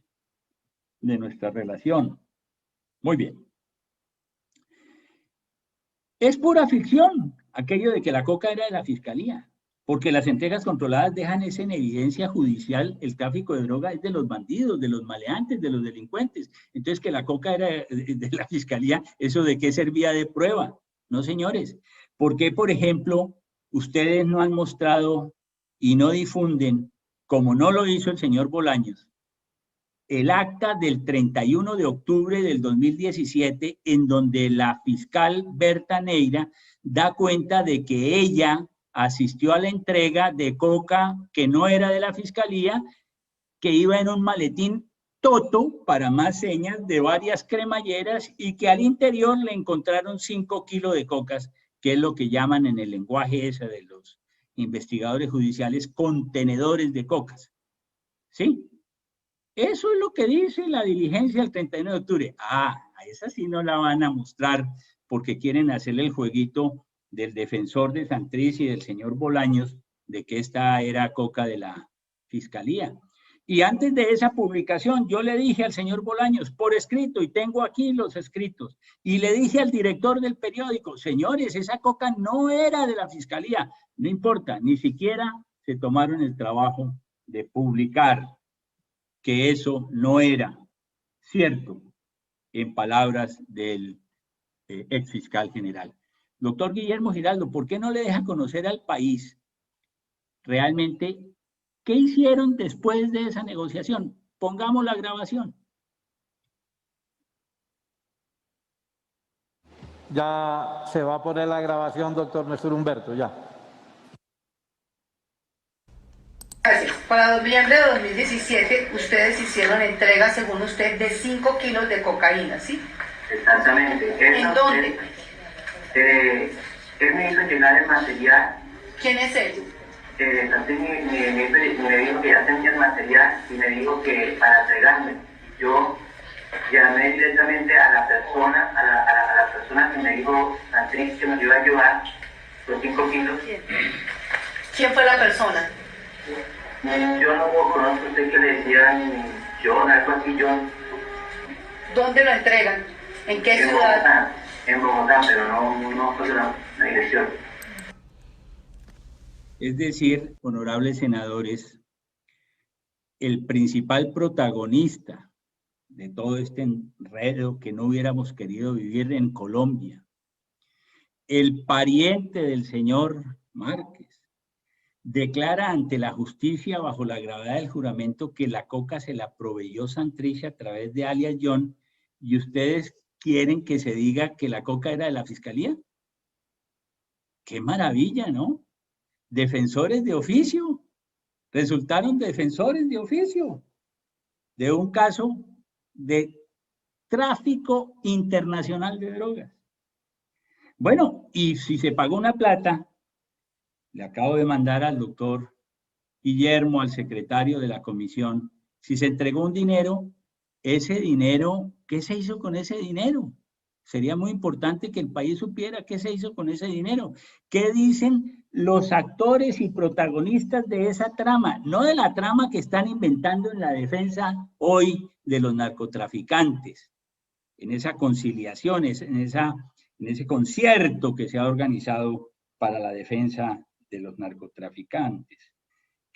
de nuestra relación. Muy bien. Es pura ficción aquello de que la coca era de la fiscalía, porque las entregas controladas dejan eso en evidencia judicial. El tráfico de droga es de los bandidos, de los maleantes, de los delincuentes. Entonces, que la coca era de la fiscalía, ¿eso de qué servía de prueba? No, señores. ¿Por qué, por ejemplo, ustedes no han mostrado y no difunden, como no lo hizo el señor Bolaños, el acta del 31 de octubre del 2017, en donde la fiscal Berta Neira da cuenta de que ella asistió a la entrega de coca que no era de la fiscalía, que iba en un maletín toto, para más señas, de varias cremalleras, y que al interior le encontraron 5 kilos de cocas, que es lo que llaman en el lenguaje ese de los investigadores judiciales, contenedores de cocas. ¿Sí? Eso es lo que dice la diligencia del 31 de octubre. A esa sí no la van a mostrar porque quieren hacerle el jueguito del defensor de Santrich y del señor Bolaños de que esta era coca de la fiscalía. Y antes de esa publicación yo le dije al señor Bolaños por escrito, y tengo aquí los escritos, y le dije al director del periódico, señores, esa coca no era de la fiscalía. No importa, ni siquiera se tomaron el trabajo de publicar que eso no era cierto, en palabras del ex fiscal general. Doctor Guillermo Giraldo, ¿por qué no le deja conocer al país realmente qué hicieron después de esa negociación? Pongamos la grabación. Ya se va a poner la grabación, doctor Néstor Humberto, ya. Gracias. Para noviembre de 2017, ustedes hicieron entrega, según usted, de 5 kilos de cocaína, ¿sí? Exactamente. ¿En dónde? Él me hizo llegar el material. ¿Quién es él? Entonces me dijo que ya tenía el material y me dijo que para entregarme. Yo llamé directamente a la persona, a la persona que me dijo Santrich que me iba a llevar los 5 kilos. ¿Quién fue la persona? Yo no conozco, usted que le decían John, algo así, John. ¿Dónde lo entregan? ¿En qué ciudad? En Bogotá, pero no fue la dirección. Es decir, honorables senadores, el principal protagonista de todo este enredo que no hubiéramos querido vivir en Colombia, el pariente del señor Márquez, declara ante la justicia bajo la gravedad del juramento que la coca se la proveyó Santrich a través de alias John, y ustedes quieren que se diga que la coca era de la fiscalía. ¡Qué maravilla!, ¿no? Defensores de oficio, resultaron defensores de oficio de un caso de tráfico internacional de drogas. Bueno, y si se pagó una plata, le acabo de mandar al doctor Guillermo, al secretario de la comisión, si se entregó un dinero, ese dinero, ¿qué se hizo con ese dinero? Sería muy importante que el país supiera qué se hizo con ese dinero. ¿Qué dicen los actores y protagonistas de esa trama? No de la trama que están inventando en la defensa hoy de los narcotraficantes, en esa conciliación, en ese concierto que se ha organizado para la defensa de los narcotraficantes.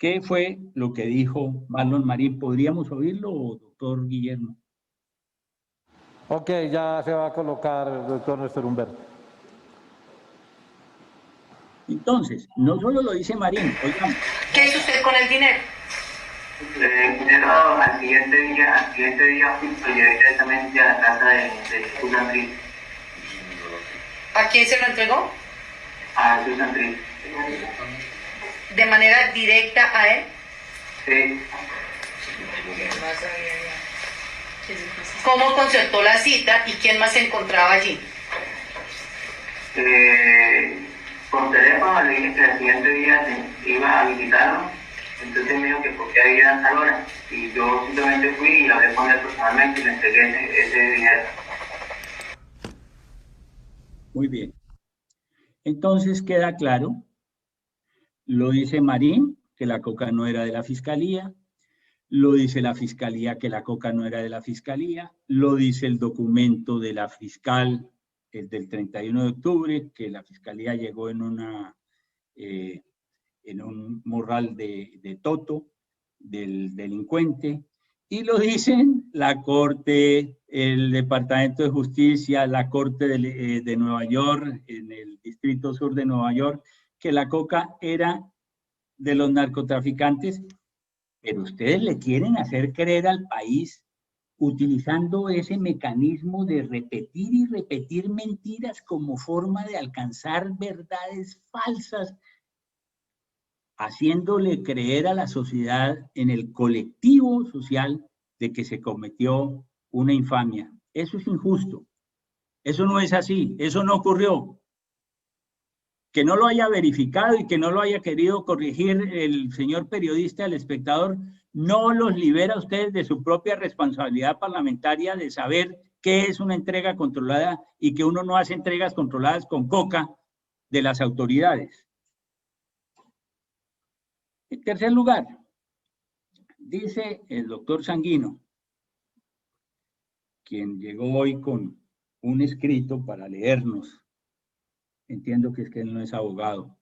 ¿Qué fue lo que dijo Marlon Marín? ¿Podríamos oírlo, doctor Guillermo? Ok, ya se va a colocar, doctor Néstor Humberto. Entonces, no solo lo dice Marín, oigamos. ¿Qué hizo usted con el dinero? El dinero al siguiente día fui directamente a la casa de Susan Triz. ¿A quién se lo entregó? A Susan Triz. ¿De manera directa a él? Sí. ¿Cómo concertó la cita y quién más se encontraba allí? Por teléfono le dije que el siguiente día iba a visitarlo, entonces me dijo que por qué había a tal hora, y yo simplemente fui y hablé con él personalmente y le entregué ese dinero. Muy bien. Entonces queda claro, lo dice Marín, que la coca no era de la fiscalía, lo dice la fiscalía que la coca no era de la fiscalía, lo dice el documento de la fiscal, el del 31 de octubre, que la fiscalía llegó en un morral de Toto, del delincuente, y lo dicen la Corte, el Departamento de Justicia, la Corte de Nueva York, en el Distrito Sur de Nueva York, que la coca era de los narcotraficantes, pero ustedes le quieren hacer creer al país utilizando ese mecanismo de repetir y repetir mentiras como forma de alcanzar verdades falsas, haciéndole creer a la sociedad, en el colectivo social, de que se cometió una infamia. Eso es injusto. Eso no es así. Eso no ocurrió. Que no lo haya verificado y que no lo haya querido corregir el señor periodista, el espectador, no los libera a ustedes de su propia responsabilidad parlamentaria de saber qué es una entrega controlada y que uno no hace entregas controladas con coca de las autoridades. En tercer lugar, dice el doctor Sanguino, quien llegó hoy con un escrito para leernos. Entiendo que es que él no es abogado,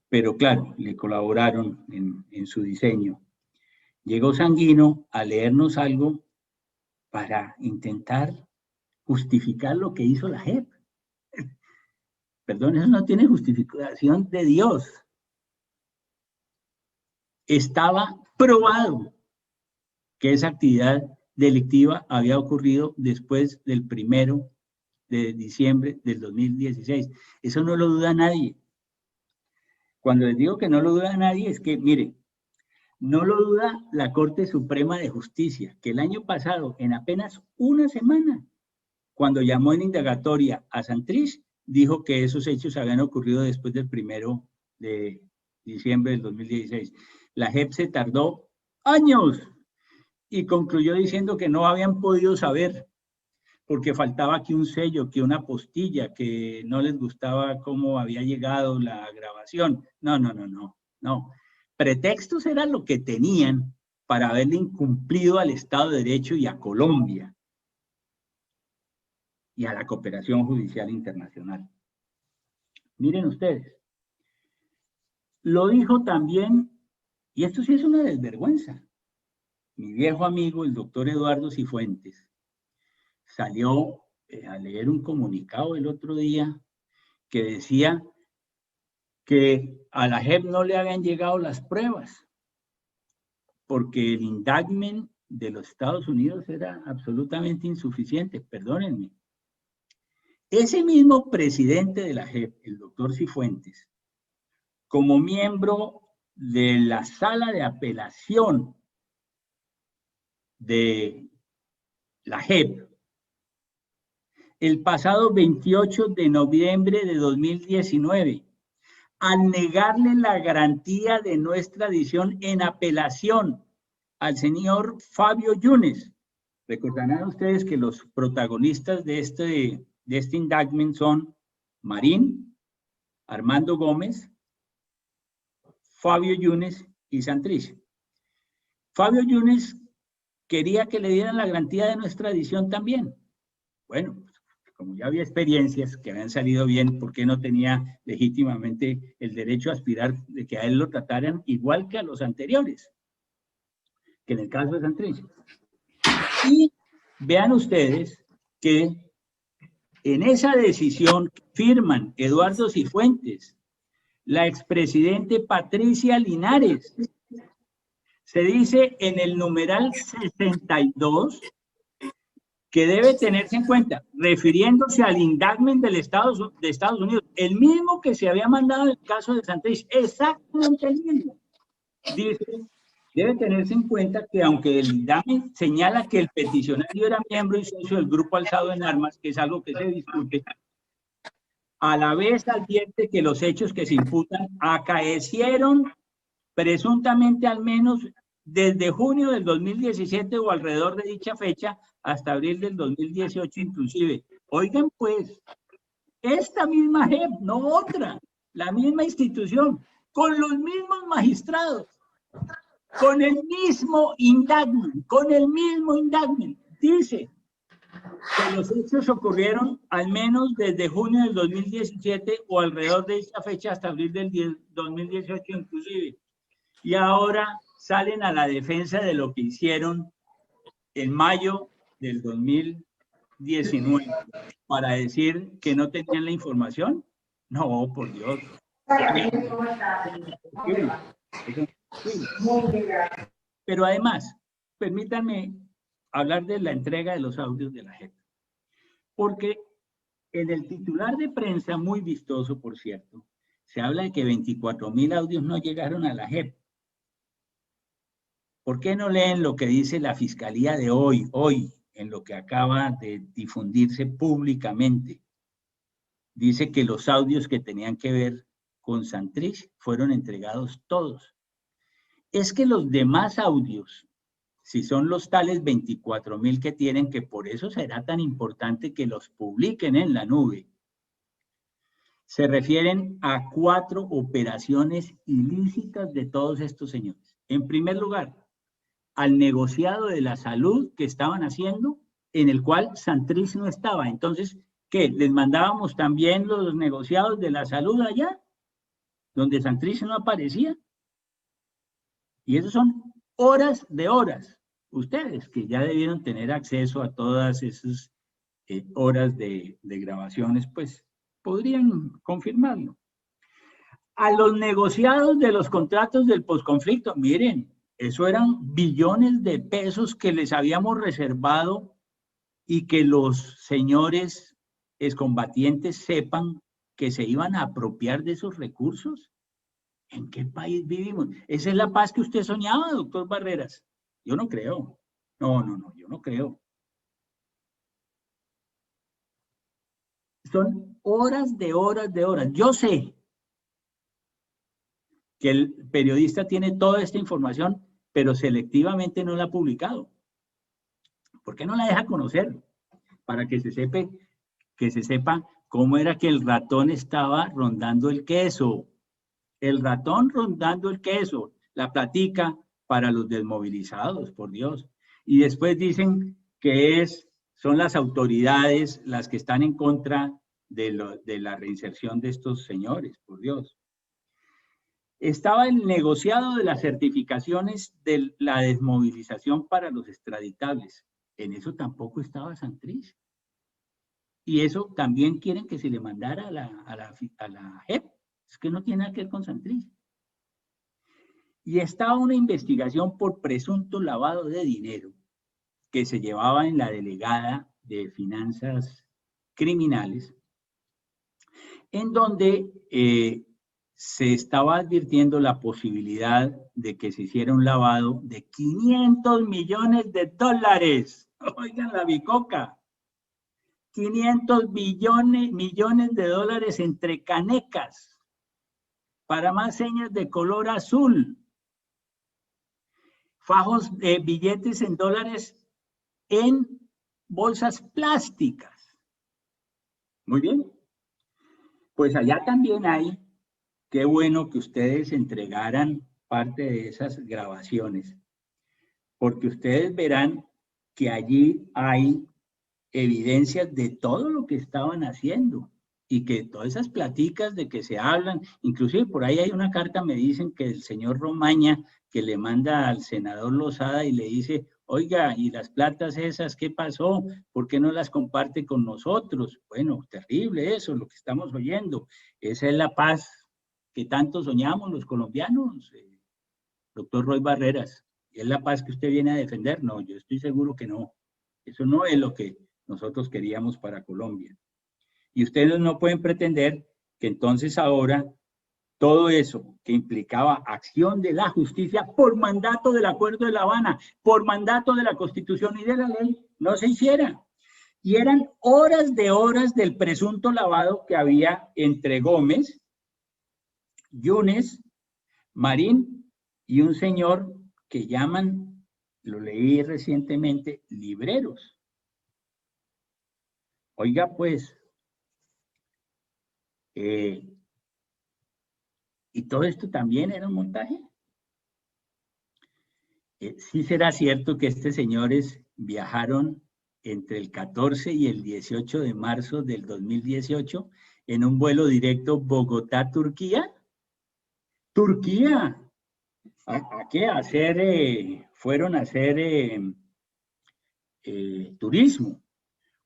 pero claro, le colaboraron en su diseño. Llegó Sanguino a leernos algo para intentar justificar lo que hizo la JEP. Perdón, eso no tiene justificación de Dios. Estaba probado que esa actividad delictiva había ocurrido después del 1 de diciembre del 2016. Eso no lo duda nadie. Cuando les digo que no lo duda nadie, es que, mire, no lo duda la Corte Suprema de Justicia, que el año pasado, en apenas una semana, cuando llamó en indagatoria a Santrich, dijo que esos hechos habían ocurrido después del 1 de diciembre del 2016. La JEP se tardó años y concluyó diciendo que no habían podido saber, porque faltaba aquí un sello, que una postilla, que no les gustaba cómo había llegado la grabación. No. Pretextos era lo que tenían para haberle incumplido al Estado de Derecho y a Colombia y a la cooperación judicial internacional. Miren ustedes, lo dijo también, y esto sí es una desvergüenza, mi viejo amigo, el doctor Eduardo Cifuentes, salió a leer un comunicado el otro día que decía que a la JEP no le habían llegado las pruebas, porque el indictment de los Estados Unidos era absolutamente insuficiente, perdónenme. Ese mismo presidente de la JEP, el doctor Cifuentes, como miembro de la sala de apelación de la JEP, el pasado 28 de noviembre de 2019, al negarle la garantía de no extradición en apelación al señor Fabio Yunes. Recordarán ustedes que los protagonistas de este indictment son Marín, Armando Gómez, Fabio Yunes y Santrich. Fabio Yunes quería que le dieran la garantía de no extradición también. Bueno, como ya había experiencias que habían salido bien, ¿por qué no tenía legítimamente el derecho a aspirar de que a él lo trataran igual que a los anteriores? Que en el caso de Santrich. Y vean ustedes que en esa decisión firman Eduardo Cifuentes, la expresidente Patricia Linares. Se dice en el numeral 62 que debe tenerse en cuenta, refiriéndose al indictment de Estados Unidos, el mismo que se había mandado en el caso de Santrich, exactamente el mismo. Dice, debe tenerse en cuenta que aunque el indictment señala que el peticionario era miembro y socio del grupo alzado en armas, que es algo que se discute, a la vez advierte que los hechos que se imputan acaecieron presuntamente al menos desde junio del 2017 o alrededor de dicha fecha hasta abril del 2018 inclusive. Oigan pues, esta misma JEP, no otra, la misma institución, con los mismos magistrados, con el mismo indictment, dice que los hechos ocurrieron al menos desde junio del 2017 o alrededor de esta fecha hasta abril del 2018 inclusive. Y ahora salen a la defensa de lo que hicieron en mayo del 2019 para decir que no tenían la información. No, por Dios. Pero además, permítanme hablar de la entrega de los audios de la JEP. Porque en el titular de prensa, muy vistoso por cierto, se habla de que 24.000 audios no llegaron a la JEP. ¿Por qué no leen lo que dice la Fiscalía de hoy, en lo que acaba de difundirse públicamente? Dice que los audios que tenían que ver con Santrich fueron entregados todos. Es que los demás audios, si son los tales 24.000 que tienen, que por eso será tan importante que los publiquen en la nube, se refieren a 4 operaciones ilícitas de todos estos señores. En primer lugar, al negociado de la salud que estaban haciendo, en el cual Santrich no estaba. Entonces, ¿qué? ¿Les mandábamos también los negociados de la salud allá? Donde Santrich no aparecía. Y eso son horas de horas. Ustedes, que ya debieron tener acceso a todas esas horas de grabaciones, pues podrían confirmarlo. A los negociados de los contratos del posconflicto, miren, eso eran billones de pesos que les habíamos reservado y que los señores excombatientes sepan que se iban a apropiar de esos recursos. ¿En qué país vivimos? ¿Esa es la paz que usted soñaba, doctor Barreras? Yo no creo. No, yo no creo. Son horas de horas de horas. Yo sé que el periodista tiene toda esta información, pero selectivamente no la ha publicado. ¿Por qué no la deja conocer? Para que se sepa cómo era que el ratón estaba rondando el queso. El ratón rondando el queso. La platica para los desmovilizados, por Dios. Y después dicen que son las autoridades las que están en contra de la reinserción de estos señores, por Dios. Estaba el negociado de las certificaciones de la desmovilización para los extraditables. En eso tampoco estaba Santrich. Y eso también quieren que se le mandara a la JEP. Es que no tiene nada que ver con Santrich. Y estaba una investigación por presunto lavado de dinero que se llevaba en la delegada de finanzas criminales, en donde se estaba advirtiendo la posibilidad de que se hiciera un lavado de $500 millones. Oigan la bicoca. 500 millones de dólares entre canecas para más señas de color azul. Fajos de billetes en dólares en bolsas plásticas. Muy bien. Pues allá también hay. Qué bueno que ustedes entregaran parte de esas grabaciones, porque ustedes verán que allí hay evidencias de todo lo que estaban haciendo y que todas esas platicas de que se hablan, inclusive por ahí hay una carta, me dicen que el señor Romaña, que le manda al senador Lozada y le dice, oiga, ¿y las platas esas qué pasó? ¿Por qué no las comparte con nosotros? Bueno, terrible eso, lo que estamos oyendo. Esa es la paz que tanto soñamos los colombianos, doctor Roy Barreras. ¿Y es la paz que usted viene a defender? No, yo estoy seguro que no. Eso no es lo que nosotros queríamos para Colombia. Y ustedes no pueden pretender que entonces ahora todo eso que implicaba acción de la justicia por mandato del Acuerdo de La Habana, por mandato de la Constitución y de la ley, no se hiciera. Y eran horas de horas del presunto lavado que había entre Gómez, Yunes, Marín y un señor que llaman, lo leí recientemente, libreros. Oiga, pues, ¿y todo esto también era un montaje? Sí será cierto que estos señores viajaron entre el 14 y el 18 de marzo del 2018 en un vuelo directo Bogotá-Turquía. ¡Turquía! ¿A qué? Fueron a hacer turismo.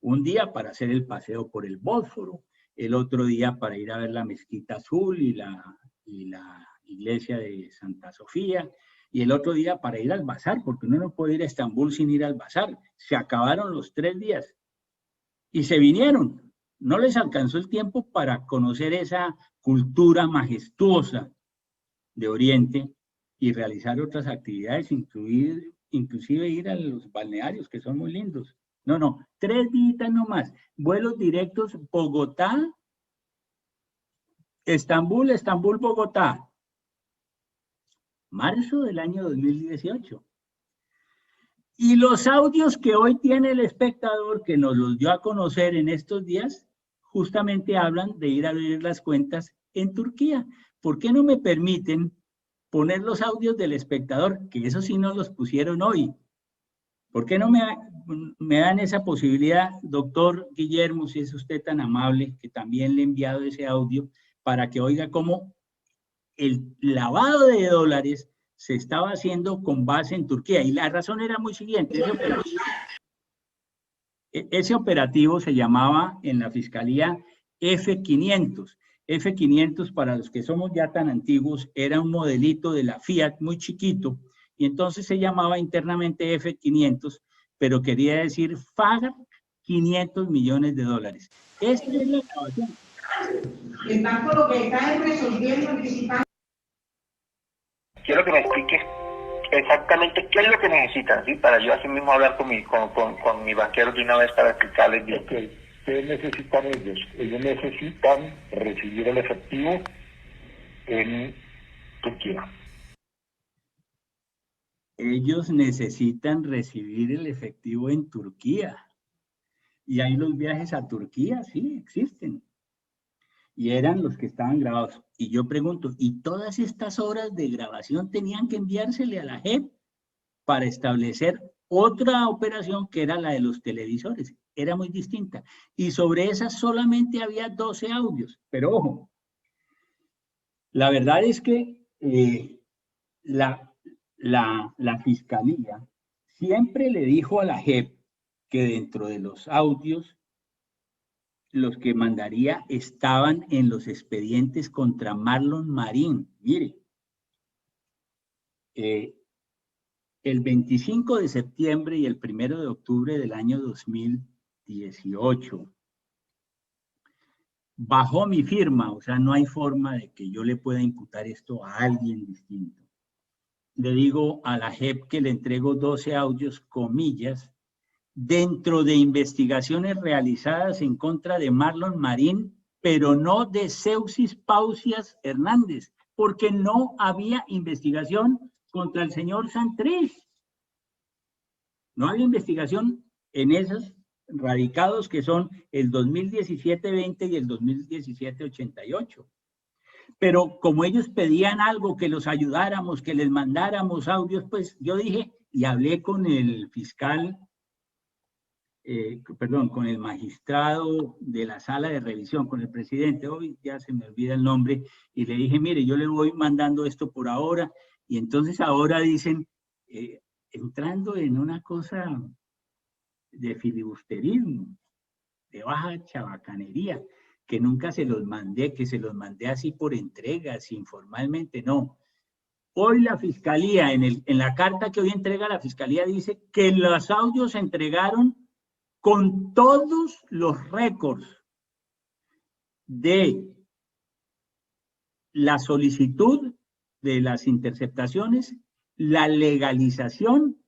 Un día para hacer el paseo por el Bósforo, el otro día para ir a ver la Mezquita Azul y la iglesia de Santa Sofía, y el otro día para ir al bazar, porque uno no puede ir a Estambul sin ir al bazar. Se acabaron los 3 días y se vinieron. No les alcanzó el tiempo para conocer esa cultura majestuosa de Oriente y realizar otras actividades, inclusive ir a los balnearios, que son muy lindos. No, 3 días nomás. Vuelos directos Bogotá, Estambul, Bogotá. Marzo del año 2018. Y los audios que hoy tiene El Espectador, que nos los dio a conocer en estos días, justamente hablan de ir a abrir las cuentas en Turquía. ¿Por qué no me permiten poner los audios del Espectador? Que eso sí no los pusieron hoy. ¿Por qué no me dan esa posibilidad, doctor Guillermo, si es usted tan amable, que también le he enviado ese audio, para que oiga cómo el lavado de dólares se estaba haciendo con base en Turquía? Y la razón era muy siguiente. Ese operativo se llamaba en la Fiscalía F500. F500, para los que somos ya tan antiguos, era un modelito de la Fiat muy chiquito, y entonces se llamaba internamente F500, pero quería decir FARC 500 millones de dólares. Esta es la grabación. El banco lo que está es resolviendo, anticipando. Quiero que me expliques exactamente qué es lo que necesitan, ¿sí? Para yo así mismo hablar con mi banquero de una vez para explicarles bien. Okay. ¿Qué necesitan ellos? Ellos necesitan recibir el efectivo en Turquía. Ellos necesitan recibir el efectivo en Turquía. Y hay los viajes a Turquía, sí, existen. Y eran los que estaban grabados. Y yo pregunto, ¿y todas estas horas de grabación tenían que enviársele a la JEP para establecer otra operación que era la de los televisores? Era muy distinta. Y sobre esa solamente había 12 audios. Pero ojo, la verdad es que la Fiscalía siempre le dijo a la JEP que dentro de los audios, los que mandaría estaban en los expedientes contra Marlon Marín. Mire, el 25 de septiembre y el 1 de octubre del año 2018, bajo mi firma, o sea, no hay forma de que yo le pueda imputar esto a alguien distinto. Le digo a la JEP que le entrego 12 audios, comillas, dentro de investigaciones realizadas en contra de Marlon Marín, pero no de Seuxis Pausias Hernández, porque no había investigación contra el señor Santrich. No había investigación en esos radicados que son el 2017-20 y el 2017-88. Pero como ellos pedían algo, que los ayudáramos, que les mandáramos audios, pues yo dije y hablé con el fiscal con el magistrado de la sala de revisión, con el presidente, hoy ya se me olvida el nombre, y le dije, mire, yo le voy mandando esto por ahora, y entonces ahora dicen, entrando en una cosa de filibusterismo, de baja chabacanería, que nunca se los mandé, que se los mandé así por entregas, informalmente, no. Hoy la Fiscalía, en la carta que hoy entrega la Fiscalía, dice que los audios se entregaron con todos los récords de la solicitud de las interceptaciones, la legalización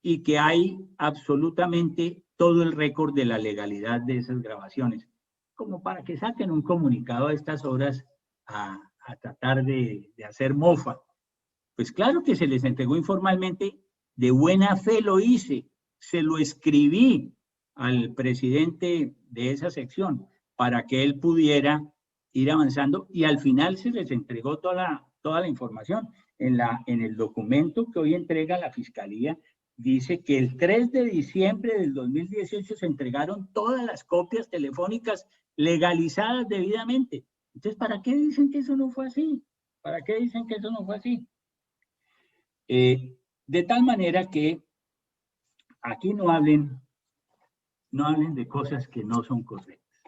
y que hay absolutamente todo el récord de la legalidad de esas grabaciones, como para que saquen un comunicado a estas horas a tratar de hacer mofa. Pues claro que se les entregó informalmente, de buena fe lo hice, se lo escribí al presidente de esa sección para que él pudiera ir avanzando y al final se les entregó toda la información. En el documento que hoy entrega la Fiscalía dice que el 3 de diciembre del 2018 se entregaron todas las copias telefónicas legalizadas debidamente. Entonces, ¿para qué dicen que eso no fue así? ¿Para qué dicen que eso no fue así? De tal manera que aquí no hablen de cosas que no son correctas.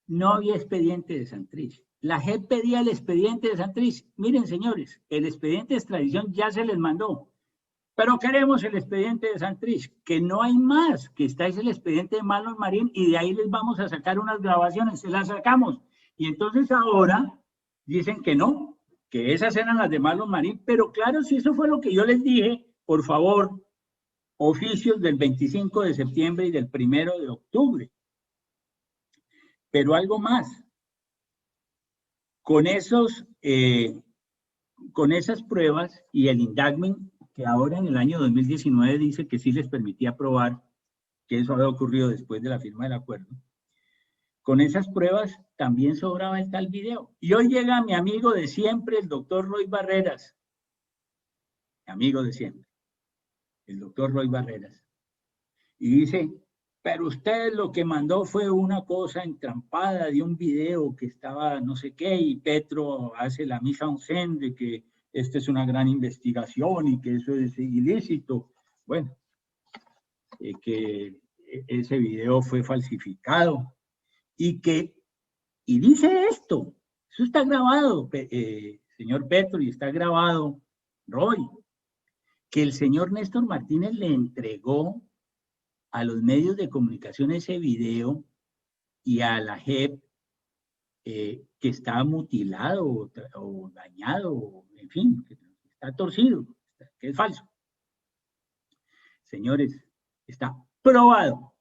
No había expediente de Santrich. La JEP pedía el expediente de Santrich. Miren, señores, el expediente de extradición ya se les mandó. Pero queremos el expediente de Santrich, que no hay más, que está es el expediente de Marlon Marín y de ahí les vamos a sacar unas grabaciones, se las sacamos. Y entonces ahora dicen que no, que esas eran las de Marlon Marín, pero claro, si eso fue lo que yo les dije, por favor, oficios del 25 de septiembre y del 1 de octubre. Pero algo más, con esas pruebas y el indictment que ahora en el año 2019 dice que sí les permitía probar que eso había ocurrido después de la firma del acuerdo. Con esas pruebas también sobraba el tal video. Y hoy llega mi amigo de siempre, el doctor Roy Barreras. Mi amigo de siempre, el doctor Roy Barreras. Y dice, pero usted lo que mandó fue una cosa entrampada de un video que estaba no sé qué, y Petro hace la mise en scène de que esta es una gran investigación y que eso es ilícito. Bueno, que ese video fue falsificado y dice esto, eso está grabado, señor Petro, y está grabado, Roy, que el señor Néstor Martínez le entregó a los medios de comunicación ese video y a la JEP que está mutilado o dañado, en fin, que está torcido, que es falso. Señores, está probado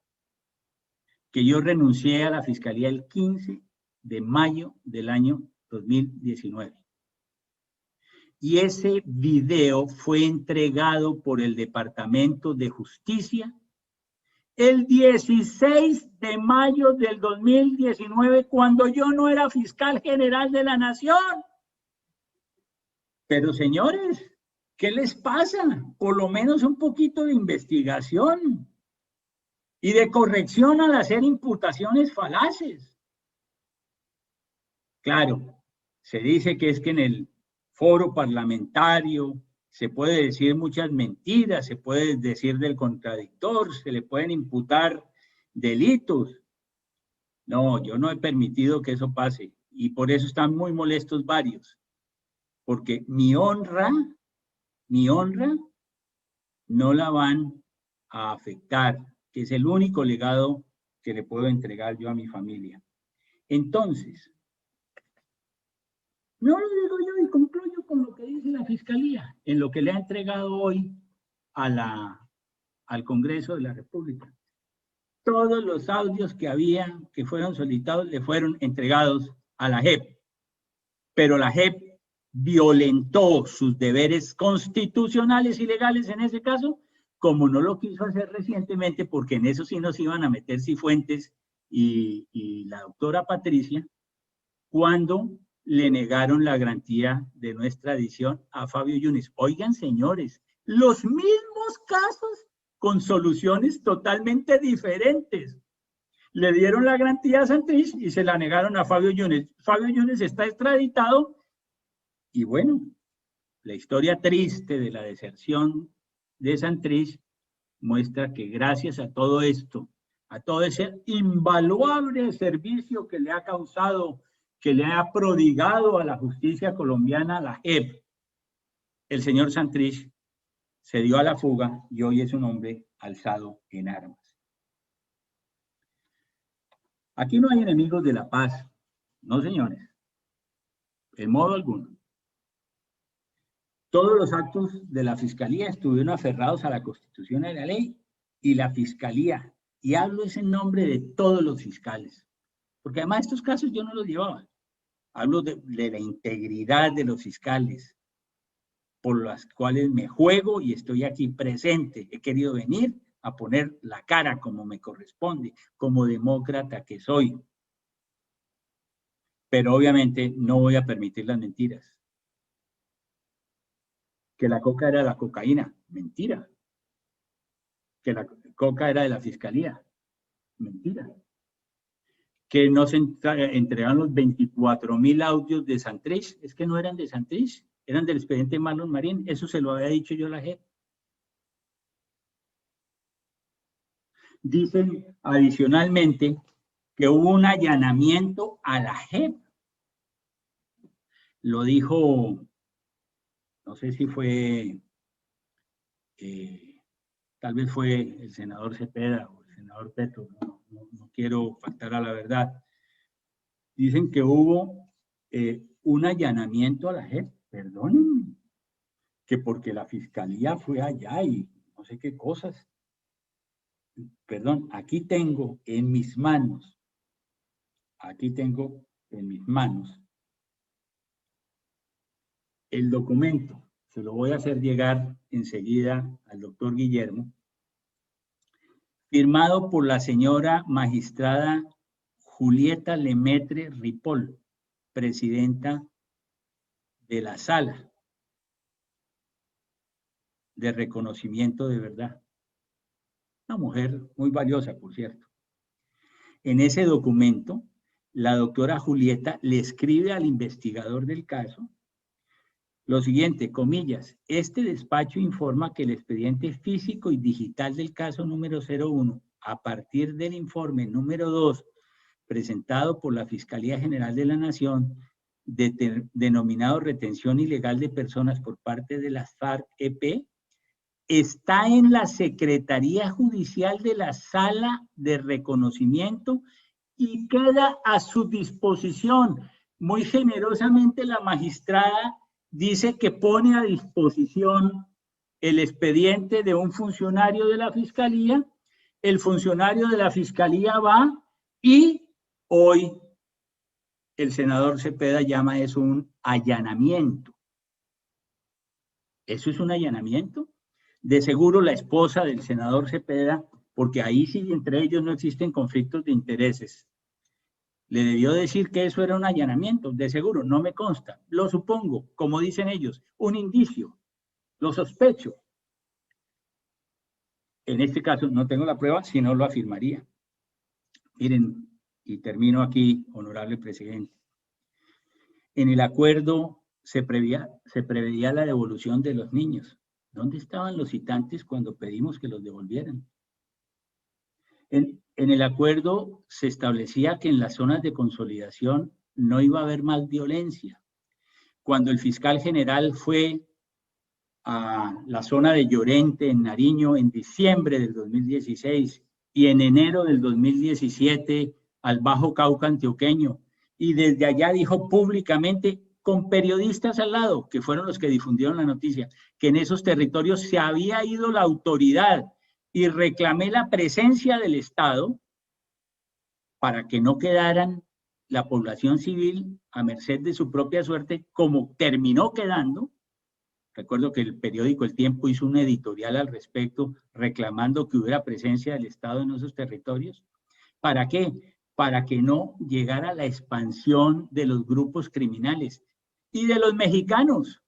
que yo renuncié a la Fiscalía el 15 de mayo del año 2019. Y ese video fue entregado por el Departamento de Justicia el 16 de mayo del 2019, cuando yo no era fiscal general de la Nación. Pero señores, ¿qué les pasa? Por lo menos un poquito de investigación y de corrección al hacer imputaciones falaces. Claro, se dice que es que en el foro parlamentario se puede decir muchas mentiras, se puede decir del contradictor, se le pueden imputar delitos. No, yo no he permitido que eso pase y por eso están muy molestos varios, porque mi honra no la van a afectar, que es el único legado que le puedo entregar yo a mi familia. Entonces, no lo digo yo y concluyo con lo que dice la Fiscalía, en lo que le ha entregado hoy al Congreso de la República. Todos los audios que fueron solicitados le fueron entregados a la JEP, pero la JEP violentó sus deberes constitucionales y legales en ese caso, como no lo quiso hacer recientemente, porque en eso sí nos iban a meter Cifuentes y la doctora Patricia, cuando le negaron la garantía de nuestra extradición a Fabio Yunes. Oigan, señores, los mismos casos con soluciones totalmente diferentes. Le dieron la garantía a Santrich y se la negaron a Fabio Yunes. Fabio Yunes está extraditado y bueno, la historia triste de la deserción de Santrich muestra que gracias a todo esto, a todo ese invaluable servicio que le ha causado, que le ha prodigado a la justicia colombiana, la JEP, el señor Santrich se dio a la fuga y hoy es un hombre alzado en armas. Aquí no hay enemigos de la paz, no señores, en modo alguno. Todos los actos de la Fiscalía estuvieron aferrados a la Constitución y a la ley, y la Fiscalía, y hablo es en nombre de todos los fiscales, porque además estos casos yo no los llevaba, hablo de la integridad de los fiscales, por las cuales me juego y estoy aquí presente. He querido venir a poner la cara como me corresponde, como demócrata que soy. Pero obviamente no voy a permitir las mentiras. Que la coca era la cocaína, mentira. Que la coca era de la Fiscalía, mentira. Que no se entregaron los 24.000 audios de Santrich, es que no eran de Santrich, eran del expediente Marlon Marín, eso se lo había dicho yo a la JEP. Dicen adicionalmente que hubo un allanamiento a la JEP. Lo dijo, no sé si fue, tal vez fue el senador Cepeda o el senador Petro, no quiero faltar a la verdad. Dicen que hubo un allanamiento a la JEP, perdónenme, que porque la Fiscalía fue allá y no sé qué cosas. Perdón, aquí tengo en mis manos, el documento, se lo voy a hacer llegar enseguida al doctor Guillermo, firmado por la señora magistrada Julieta Lemaitre Ripoll, presidenta de la Sala de Reconocimiento de Verdad. Una mujer muy valiosa, por cierto. En ese documento, la doctora Julieta le escribe al investigador del caso lo siguiente, comillas, este despacho informa que el expediente físico y digital del caso número 01, a partir del informe número 2, presentado por la Fiscalía General de la Nación, denominado retención ilegal de personas por parte de las FARC-EP, está en la Secretaría Judicial de la Sala de Reconocimiento y queda a su disposición. Muy generosamente la magistrada dice que pone a disposición el expediente de un funcionario de la Fiscalía, el funcionario de la Fiscalía va y hoy el senador Cepeda llama eso un allanamiento. ¿Eso es un allanamiento? De seguro la esposa del senador Cepeda, porque ahí sí entre ellos no existen conflictos de intereses, le debió decir que eso era un allanamiento, de seguro, no me consta, lo supongo, como dicen ellos, un indicio, lo sospecho. En este caso no tengo la prueba, si no lo afirmaría. Miren, y termino aquí, honorable presidente. En el acuerdo se preveía la devolución de los niños. ¿Dónde estaban los citantes cuando pedimos que los devolvieran? En el acuerdo se establecía que en las zonas de consolidación no iba a haber más violencia. Cuando el fiscal general fue a la zona de Llorente, en Nariño, en diciembre del 2016 y en enero del 2017 al Bajo Cauca antioqueño, y desde allá dijo públicamente, con periodistas al lado, que fueron los que difundieron la noticia, que en esos territorios se había ido la autoridad y reclamé la presencia del Estado para que no quedaran la población civil a merced de su propia suerte, como terminó quedando. Recuerdo que el periódico El Tiempo hizo un editorial al respecto, reclamando que hubiera presencia del Estado en esos territorios. ¿Para qué? Para que no llegara la expansión de los grupos criminales y de los mexicanos.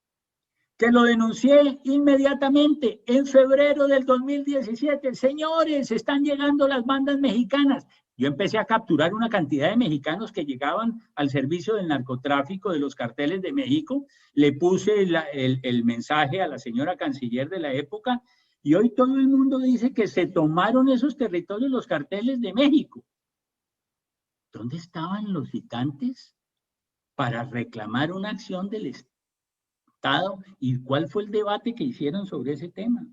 que lo denuncié inmediatamente en febrero del 2017. Señores, están llegando las bandas mexicanas. Yo empecé a capturar una cantidad de mexicanos que llegaban al servicio del narcotráfico de los carteles de México. Le puse el mensaje a la señora canciller de la época y hoy todo el mundo dice que se tomaron esos territorios los carteles de México. ¿Dónde estaban los citantes para reclamar una acción del Estado? ¿Y cuál fue el debate que hicieron sobre ese tema?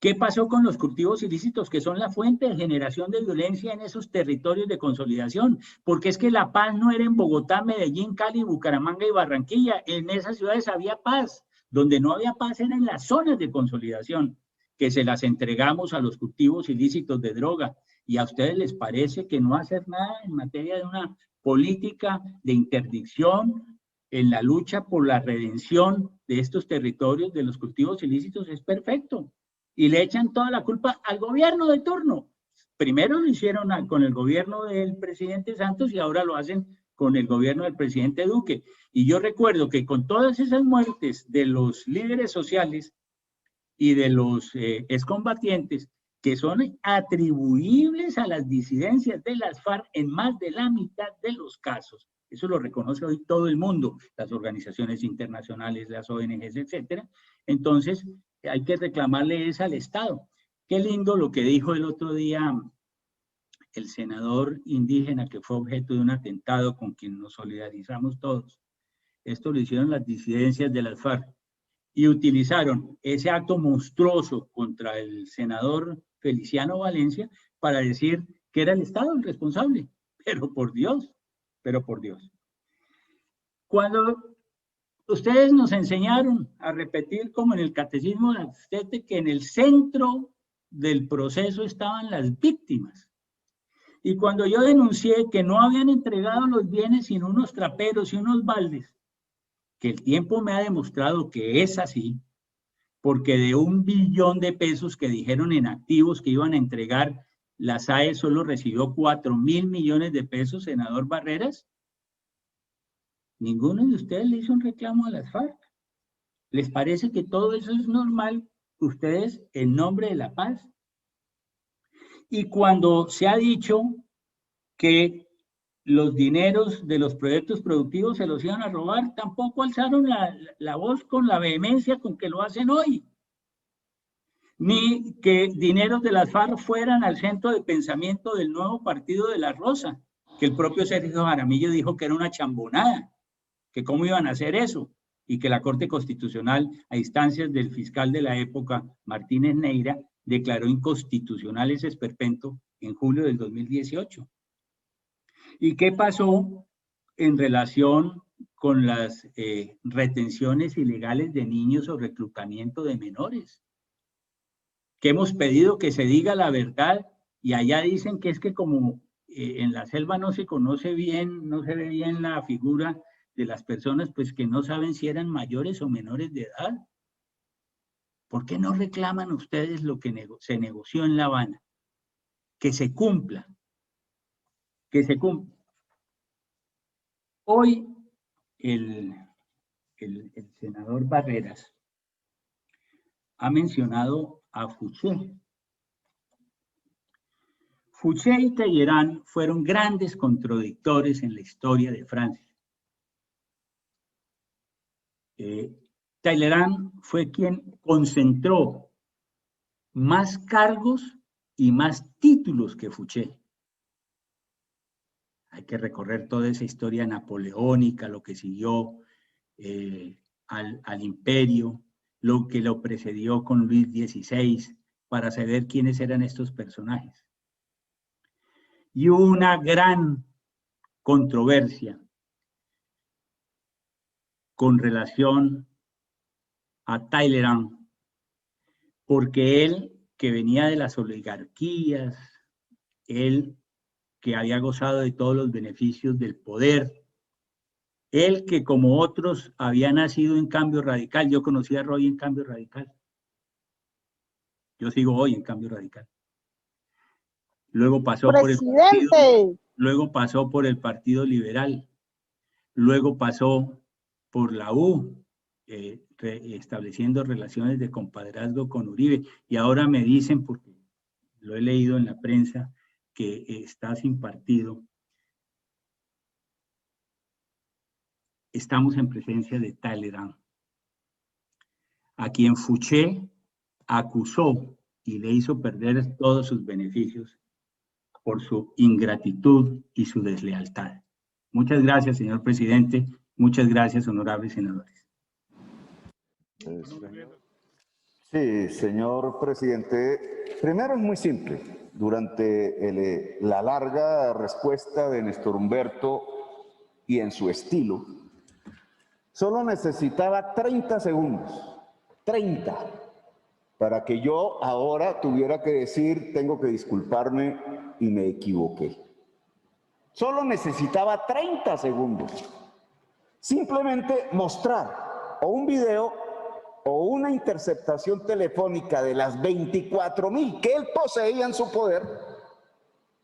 ¿Qué pasó con los cultivos ilícitos, que son la fuente de generación de violencia en esos territorios de consolidación? Porque es que la paz no era en Bogotá, Medellín, Cali, Bucaramanga y Barranquilla. En esas ciudades había paz. Donde no había paz era en las zonas de consolidación, que se las entregamos a los cultivos ilícitos de droga. ¿Y a ustedes les parece que no hacer nada en materia de una política de interdicción en la lucha por la redención de estos territorios de los cultivos ilícitos? Es perfecto. Y le echan toda la culpa al gobierno de turno. Primero lo hicieron con el gobierno del presidente Santos y ahora lo hacen con el gobierno del presidente Duque. Y yo recuerdo que con todas esas muertes de los líderes sociales y de los excombatientes, que son atribuibles a las disidencias de las FARC en más de la mitad de los casos. Eso lo reconoce hoy todo el mundo, las organizaciones internacionales, las ONGs, etcétera. Entonces, hay que reclamarle eso al Estado. Qué lindo lo que dijo el otro día el senador indígena que fue objeto de un atentado con quien nos solidarizamos todos. Esto lo hicieron las disidencias de las FARC y utilizaron ese acto monstruoso contra el senador Feliciano Valencia para decir que era el Estado el responsable. Pero por Dios, pero por Dios. Cuando ustedes nos enseñaron a repetir como en el catecismo de Astete que en el centro del proceso estaban las víctimas. Y cuando yo denuncié que no habían entregado los bienes sino unos traperos y unos baldes, que el tiempo me ha demostrado que es así, porque de 1 billón de pesos que dijeron en activos que iban a entregar, la SAE solo recibió 4.000 millones de pesos, senador Barreras. Ninguno de ustedes le hizo un reclamo a las FARC. ¿Les parece que todo eso es normal? Ustedes, en nombre de la paz. Y cuando se ha dicho que los dineros de los proyectos productivos se los iban a robar, tampoco alzaron la voz con la vehemencia con que lo hacen hoy. Ni que dineros de las FARC fueran al centro de pensamiento del nuevo partido de la Rosa, que el propio Sergio Jaramillo dijo que era una chambonada, que cómo iban a hacer eso, y que la Corte Constitucional, a instancias del fiscal de la época, Martínez Neira, declaró inconstitucional ese esperpento en julio del 2018. ¿Y qué pasó en relación con las retenciones ilegales de niños o reclutamiento de menores? Que hemos pedido que se diga la verdad y allá dicen que es que como en la selva no se conoce bien, no se ve bien la figura de las personas, pues que no saben si eran mayores o menores de edad. ¿Por qué no reclaman ustedes lo que se negoció en La Habana? Que se cumpla. Que se cumpla. Hoy el senador Barreras ha mencionado a Fouché. Fouché y Talleyrand fueron grandes contradictores en la historia de Francia. Talleyrand fue quien concentró más cargos y más títulos que Fouché. Hay que recorrer toda esa historia napoleónica, lo que siguió al imperio, lo que lo precedió con Luis XVI, para saber quiénes eran estos personajes. Y hubo una gran controversia con relación a Talleyrand, porque él, que venía de las oligarquías, él que había gozado de todos los beneficios del poder, él que como otros había nacido en Cambio Radical. Yo conocí a Roy en Cambio Radical. Yo sigo hoy en Cambio Radical. Luego pasó por el Partido Liberal. Luego pasó por la U estableciendo relaciones de compadrazgo con Uribe. Y ahora me dicen, porque lo he leído en la prensa, que está sin partido. Estamos en presencia de Talleyrand, a quien Fouché acusó y le hizo perder todos sus beneficios por su ingratitud y su deslealtad. Muchas gracias, señor presidente. Muchas gracias, honorables senadores. Sí, señor presidente. Primero es muy simple. Durante la larga respuesta de Néstor Humberto y en su estilo, solo necesitaba 30 segundos, 30, para que yo ahora tuviera que decir, tengo que disculparme y me equivoqué. Solo necesitaba 30 segundos. Simplemente mostrar o un video o una interceptación telefónica de las 24,000 que él poseía en su poder,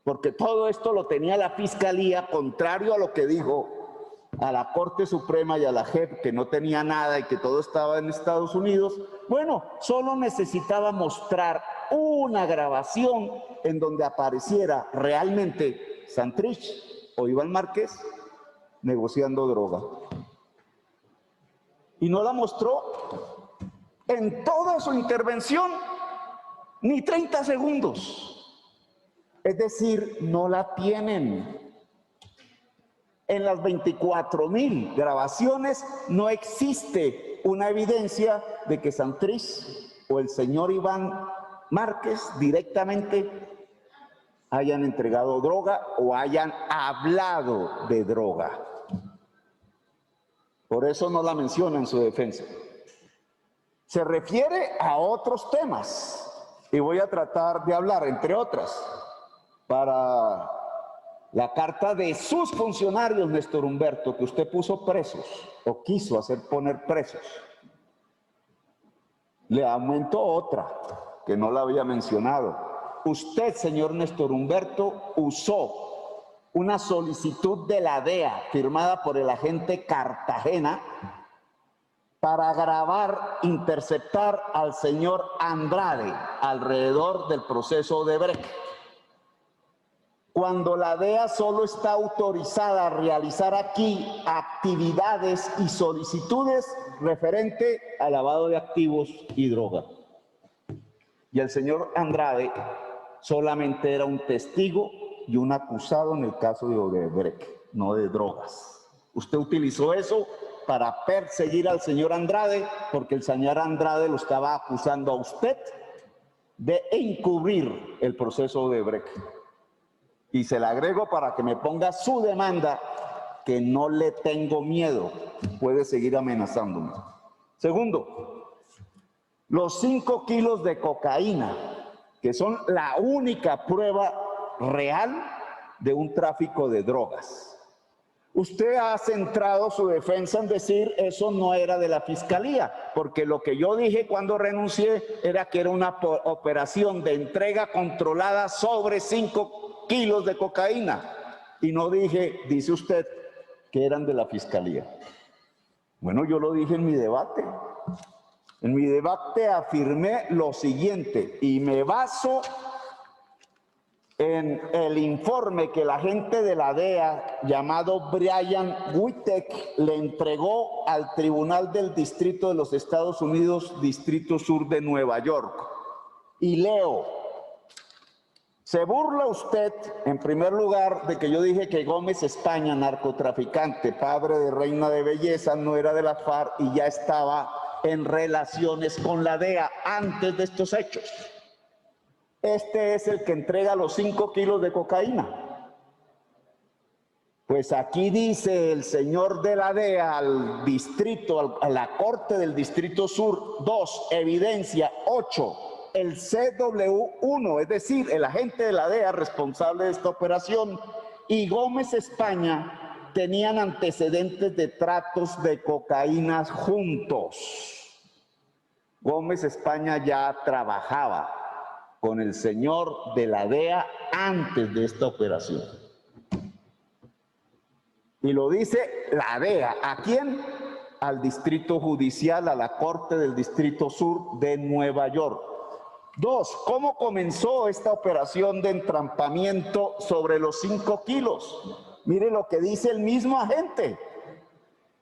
porque todo esto lo tenía la Fiscalía, contrario a lo que dijo a la Corte Suprema y a la JEP, que no tenía nada y que todo estaba en Estados Unidos. Bueno, solo necesitaba mostrar una grabación en donde apareciera realmente Santrich o Iván Márquez negociando droga. Y no la mostró en toda su intervención, ni 30 segundos. Es decir, no la tienen. En las 24,000 grabaciones no existe una evidencia de que Santrich o el señor Iván Márquez directamente hayan entregado droga o hayan hablado de droga. Por eso no la menciona en su defensa. Se refiere a otros temas y voy a tratar de hablar, entre otras, para la carta de sus funcionarios, Néstor Humberto, que usted puso presos o quiso hacer poner presos. Le aumento otra que no la había mencionado. Usted, señor Néstor Humberto, usó una solicitud de la DEA firmada por el agente Cartagena para grabar, interceptar al señor Andrade alrededor del proceso Odebrecht. Cuando la DEA solo está autorizada a realizar aquí actividades y solicitudes referente al lavado de activos y droga. Y el señor Andrade solamente era un testigo y un acusado en el caso de Odebrecht, no de drogas. Usted utilizó eso para perseguir al señor Andrade, porque el señor Andrade lo estaba acusando a usted de encubrir el proceso Odebrecht. Y se la agrego para que me ponga su demanda, que no le tengo miedo, puede seguir amenazándome. Segundo, los 5 kilos de cocaína, que son la única prueba real de un tráfico de drogas. Usted ha centrado su defensa en decir eso no era de la Fiscalía, porque lo que yo dije cuando renuncié era que era una operación de entrega controlada sobre 5 kilos de cocaína. Y no dije, dice usted, que eran de la Fiscalía. Bueno, yo lo dije en mi debate. En mi debate afirmé lo siguiente, y me baso en el informe que el agente de la DEA llamado Brian Wittek le entregó al Tribunal del Distrito de los Estados Unidos, Distrito Sur de Nueva York. Y leo: se burla usted, en primer lugar, de que yo dije que Gómez España, narcotraficante, padre de Reina de Belleza, no era de la FARC y ya estaba en relaciones con la DEA antes de estos hechos. Este es el que entrega los 5 kilos de cocaína. Pues aquí dice el señor de la DEA al distrito, a la Corte del Distrito Sur 2, evidencia 8, el CW1, es decir, el agente de la DEA responsable de esta operación, y Gómez España tenían antecedentes de tratos de cocaína juntos. Gómez España ya trabajaba con el señor de la DEA antes de esta operación. Y lo dice la DEA. ¿A quién? al Distrito Judicial, a la Corte del Distrito Sur de Nueva York. 2. ¿Cómo comenzó esta operación de entrampamiento sobre los 5 kilos? Mire lo que dice el mismo agente.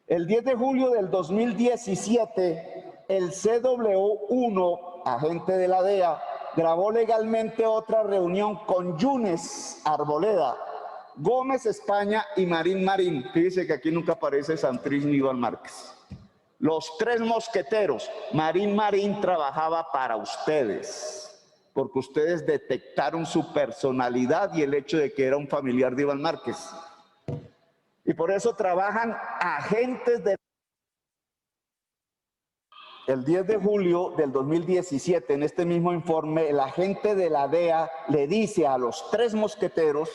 El 10 de julio del 2017, el CW1, agente de la DEA, grabó legalmente otra reunión con Yunes Arboleda, Gómez España y Marín Marín. Fíjese que aquí nunca aparece Santrich ni Iván Márquez. Los 3 mosqueteros. Marín Marín trabajaba para ustedes, porque ustedes detectaron su personalidad y el hecho de que era un familiar de Iván Márquez. Y por eso trabajan agentes de... El 10 de julio del 2017, en este mismo informe, el agente de la DEA le dice a los 3 mosqueteros,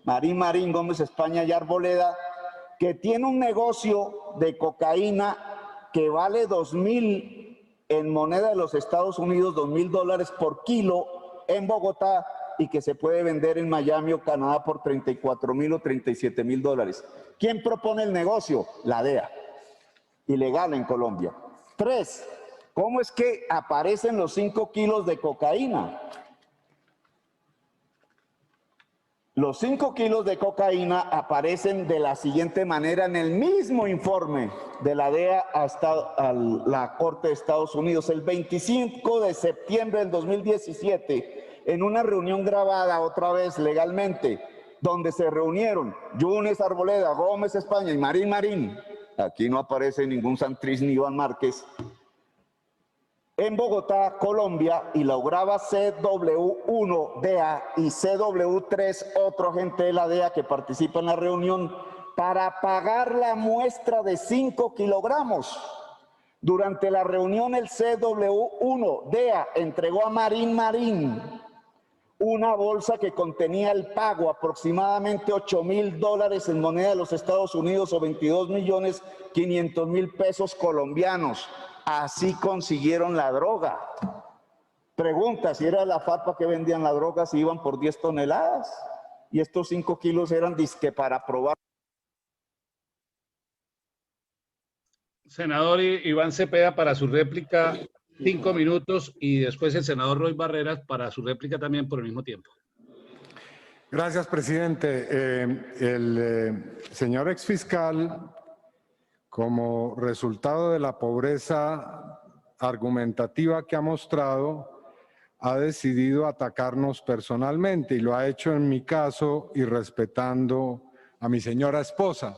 Marín Marín, Gómez España y Arboleda, que tiene un negocio de cocaína que vale 2.000 en moneda de los Estados Unidos, $2.000 por kilo en Bogotá, y que se puede vender en Miami o Canadá por $34.000 o $37.000. ¿Quién propone el negocio? La DEA. Ilegal en Colombia. 3. ¿Cómo es que aparecen los 5 kilos de cocaína? Los 5 kilos de cocaína aparecen de la siguiente manera en el mismo informe de la DEA a la Corte de Estados Unidos. El 25 de septiembre del 2017, en una reunión grabada otra vez legalmente, donde se reunieron Yunes Arboleda, Gómez España y Marín Marín. Aquí no aparece ningún Santrich ni Iván Márquez. En Bogotá, Colombia, y lo graba CW1 DEA y CW3, otro agente de la DEA que participa en la reunión, para pagar la muestra de 5 kilogramos. Durante la reunión, el CW1 DEA entregó a Marín Marín una bolsa que contenía el pago, aproximadamente $8.000 en moneda de los Estados Unidos o 22.500.000 pesos colombianos. Así consiguieron la droga. Pregunta, si era la FARC que vendían la droga, si iban por 10 toneladas. Y estos 5 kilos eran disque para probar. Senador Iván Cepeda, para su réplica, 5 minutos, y después el senador Roy Barreras para su réplica también por el mismo tiempo. Gracias, presidente. El señor exfiscal, como resultado de la pobreza argumentativa que ha mostrado, ha decidido atacarnos personalmente, y lo ha hecho en mi caso y respetando a mi señora esposa.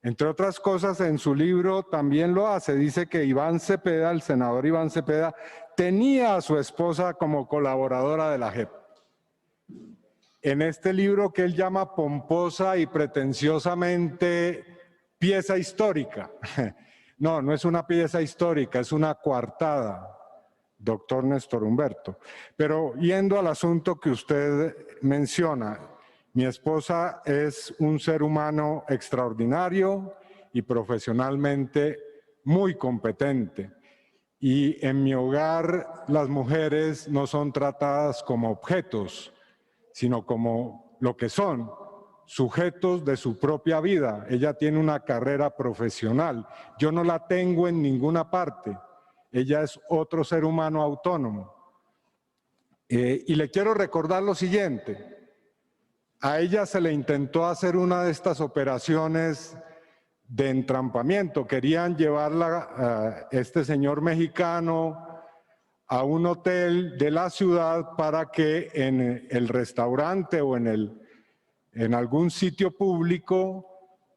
Entre otras cosas, en su libro también lo hace. Dice que Iván Cepeda, el senador Iván Cepeda, tenía a su esposa como colaboradora de la JEP. En este libro que él llama pomposa y pretenciosamente pieza histórica. No, no es una pieza histórica, es una coartada, doctor Néstor Humberto. Pero yendo al asunto que usted menciona, mi esposa es un ser humano extraordinario y profesionalmente muy competente. Y en mi hogar las mujeres no son tratadas como objetos, sino como lo que son, sujetos de su propia vida. Ella tiene una carrera profesional. Yo no la tengo en ninguna parte. Ella es otro ser humano autónomo. Y le quiero recordar lo siguiente. A ella se le intentó hacer una de estas operaciones de entrampamiento. Querían llevarla, este señor mexicano, a un hotel de la ciudad para que en el restaurante o en algún sitio público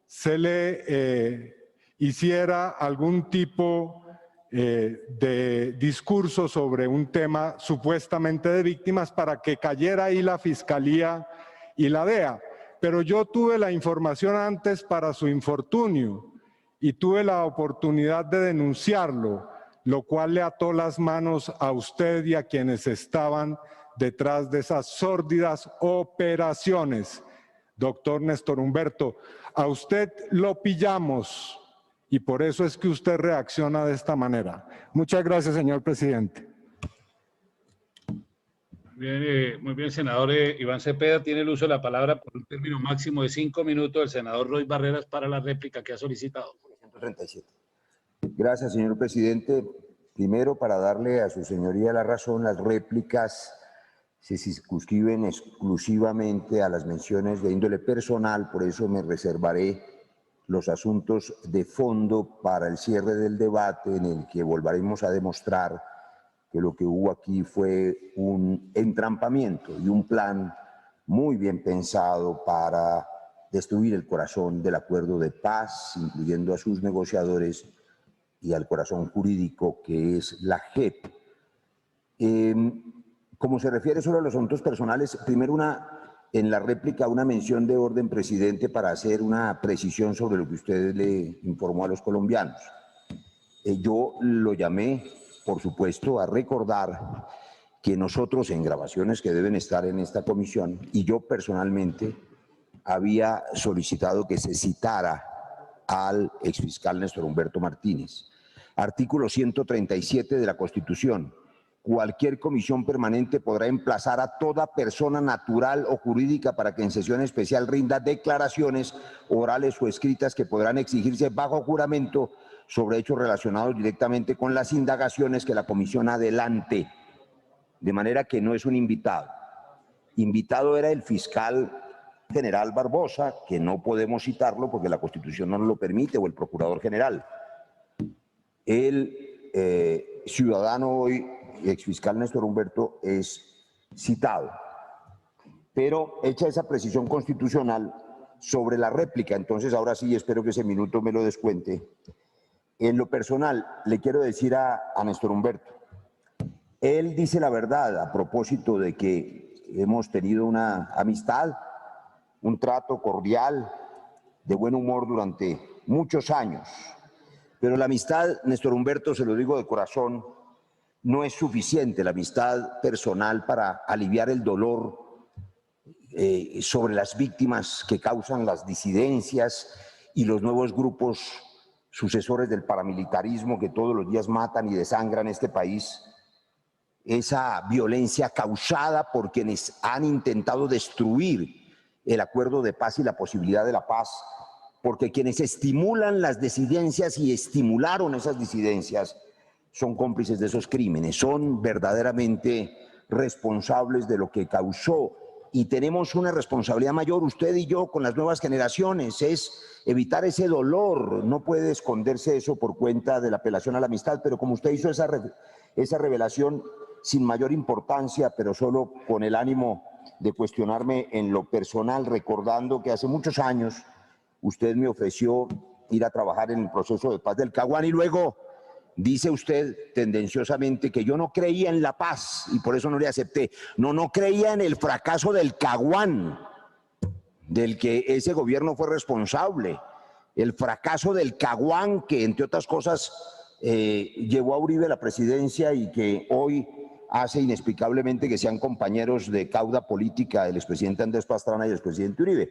se le hiciera algún tipo de discurso sobre un tema supuestamente de víctimas, para que cayera ahí la Fiscalía y la DEA. Pero yo tuve la información antes para su infortunio y tuve la oportunidad de denunciarlo, lo cual le ató las manos a usted y a quienes estaban detrás de esas sórdidas operaciones. Doctor Néstor Humberto, a usted lo pillamos y por eso es que usted reacciona de esta manera. Muchas gracias, señor presidente. Muy bien, senador Iván Cepeda. Tiene el uso de la palabra por un término máximo de 5 minutos el senador Roy Barreras para la réplica que ha solicitado. 137. Gracias, señor presidente. Primero, para darle a su señoría la razón, las réplicas se circunscriben exclusivamente a las menciones de índole personal, por eso me reservaré los asuntos de fondo para el cierre del debate, en el que volveremos a demostrar que lo que hubo aquí fue un entrampamiento y un plan muy bien pensado para destruir el corazón del acuerdo de paz, incluyendo a sus negociadores y al corazón jurídico que es la JEP. Como se refiere solo a los asuntos personales, primero en la réplica una mención de orden, presidente, para hacer una precisión sobre lo que usted le informó a los colombianos. Yo lo llamé, por supuesto, a recordar que nosotros en grabaciones que deben estar en esta comisión, y yo personalmente había solicitado que se citara al exfiscal Néstor Humberto Martínez. Artículo 137 de la Constitución. Cualquier comisión permanente podrá emplazar a toda persona natural o jurídica para que en sesión especial rinda declaraciones orales o escritas que podrán exigirse bajo juramento sobre hechos relacionados directamente con las indagaciones que la comisión adelante. De manera que no es un invitado. Invitado era el fiscal general Barbosa, que no podemos citarlo porque la Constitución no nos lo permite, o el procurador general. El ciudadano hoy, exfiscal Néstor Humberto, es citado. Pero hecha esa precisión constitucional sobre la réplica, entonces ahora sí espero que ese minuto me lo descuente. En lo personal, le quiero decir a Néstor Humberto, él dice la verdad a propósito de que hemos tenido una amistad, un trato cordial, de buen humor durante muchos años. Pero la amistad, Néstor Humberto, se lo digo de corazón, no es suficiente, la amistad personal para aliviar el dolor sobre las víctimas que causan las disidencias y los nuevos grupos sucesores del paramilitarismo que todos los días matan y desangran este país. Esa violencia causada por quienes han intentado destruir el acuerdo de paz y la posibilidad de la paz, porque quienes estimulan las disidencias y estimularon esas disidencias son cómplices de esos crímenes, son verdaderamente responsables de lo que causó. Y tenemos una responsabilidad mayor, usted y yo, con las nuevas generaciones, es evitar ese dolor. No puede esconderse eso por cuenta de la apelación a la amistad, pero como usted hizo esa revelación sin mayor importancia, pero solo con el ánimo de cuestionarme en lo personal, recordando que hace muchos años usted me ofreció ir a trabajar en el proceso de paz del Caguán y luego dice usted tendenciosamente que yo no creía en la paz y por eso no le acepté. No creía en el fracaso del Caguán, del que ese gobierno fue responsable. El fracaso del Caguán, que entre otras cosas llevó a Uribe a la presidencia y que hoy hace inexplicablemente que sean compañeros de cauda política el expresidente Andrés Pastrana y el expresidente Uribe.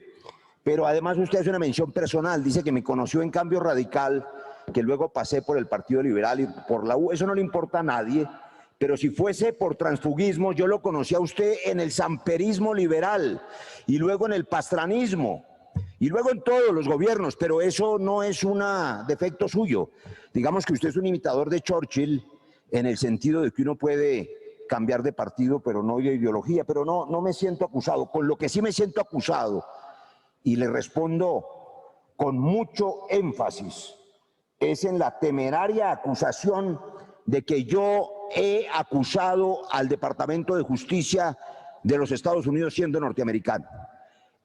Pero además usted hace una mención personal, dice que me conoció en Cambio Radical, que luego pasé por el Partido Liberal y por la U. Eso no le importa a nadie, pero si fuese por transfugismo, yo lo conocí a usted en el samperismo liberal y luego en el pastranismo y luego en todos los gobiernos, pero eso no es un defecto suyo. Digamos que usted es un imitador de Churchill en el sentido de que uno puede cambiar de partido, pero no de ideología, pero no me siento acusado. Con lo que sí me siento acusado, y le respondo con mucho énfasis, es en la temeraria acusación de que yo he acusado al Departamento de Justicia de los Estados Unidos siendo norteamericano.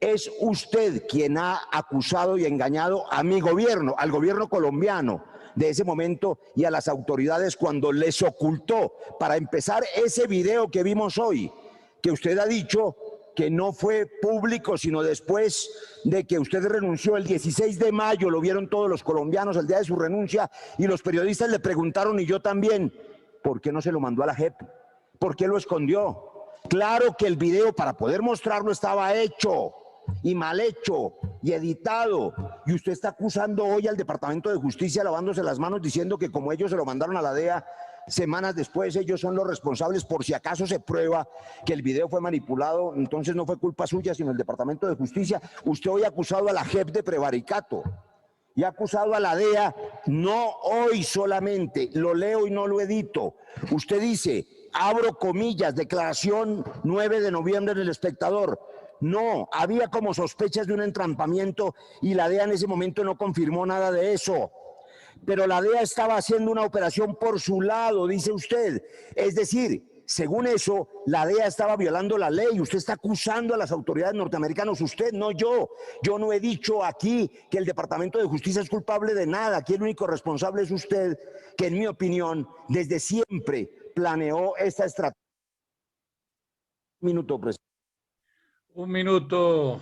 Es usted quien ha acusado y engañado a mi gobierno, al gobierno colombiano de ese momento y a las autoridades cuando les ocultó, para empezar, ese video que vimos hoy, que usted ha dicho que no fue público, sino después de que usted renunció el 16 de mayo, lo vieron todos los colombianos el día de su renuncia, y los periodistas le preguntaron, y yo también, ¿por qué no se lo mandó a la JEP? ¿Por qué lo escondió? Claro que el video, para poder mostrarlo, estaba hecho, y mal hecho, y editado, y usted está acusando hoy al Departamento de Justicia, lavándose las manos, diciendo que como ellos se lo mandaron a la DEA, semanas después ellos son los responsables por si acaso se prueba que el video fue manipulado, entonces no fue culpa suya sino el Departamento de Justicia. Usted hoy ha acusado a la JEP de prevaricato y ha acusado a la DEA, no hoy solamente, lo leo y no lo edito. Usted dice, abro comillas, declaración 9 de noviembre del Espectador. No, había como sospechas de un entrampamiento y la DEA en ese momento no confirmó nada de eso. Pero la DEA estaba haciendo una operación por su lado, dice usted. Es decir, según eso, la DEA estaba violando la ley. Usted está acusando a las autoridades norteamericanas, usted, no yo. Yo no he dicho aquí que el Departamento de Justicia es culpable de nada. Aquí el único responsable es usted, que en mi opinión, desde siempre planeó esta estrategia. Minuto, presidente. Un minuto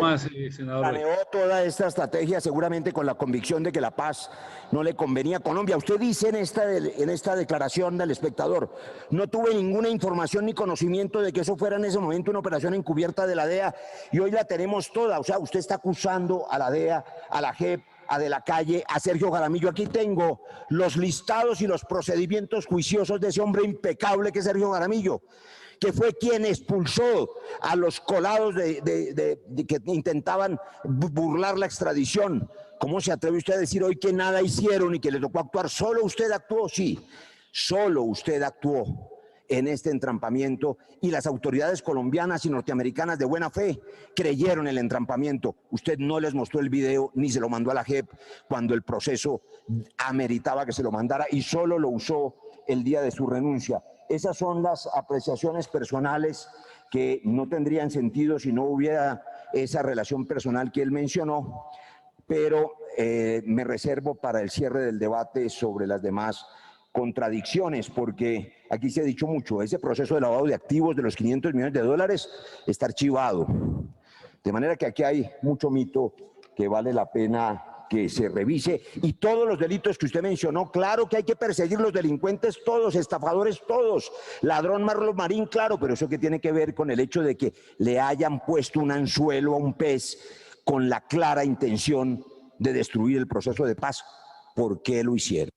más, senador. Planeó toda esta estrategia seguramente con la convicción de que la paz no le convenía a Colombia. Usted dice en esta declaración del Espectador, no tuve ninguna información ni conocimiento de que eso fuera en ese momento una operación encubierta de la DEA y hoy la tenemos toda. O sea, usted está acusando a la DEA, a la JEP, a De la Calle, a Sergio Jaramillo. Aquí tengo los listados y los procedimientos juiciosos de ese hombre impecable que es Sergio Jaramillo, que fue quien expulsó a los colados que intentaban burlar la extradición. ¿Cómo se atreve usted a decir hoy que nada hicieron y que le tocó actuar? ¿Solo usted actuó? Sí, solo usted actuó en este entrampamiento y las autoridades colombianas y norteamericanas de buena fe creyeron el entrampamiento. Usted no les mostró el video ni se lo mandó a la JEP cuando el proceso ameritaba que se lo mandara y solo lo usó el día de su renuncia. Esas son las apreciaciones personales que no tendrían sentido si no hubiera esa relación personal que él mencionó, pero me reservo para el cierre del debate sobre las demás contradicciones, porque aquí se ha dicho mucho, ese proceso de lavado de activos de los 500 millones de dólares está archivado. De manera que aquí hay mucho mito que vale la pena que se revise, y todos los delitos que usted mencionó, claro que hay que perseguir los delincuentes todos, estafadores todos, ladrón Marlos Marín, claro, pero eso que tiene que ver con el hecho de que le hayan puesto un anzuelo a un pez con la clara intención de destruir el proceso de paz. ¿Por qué lo hicieron?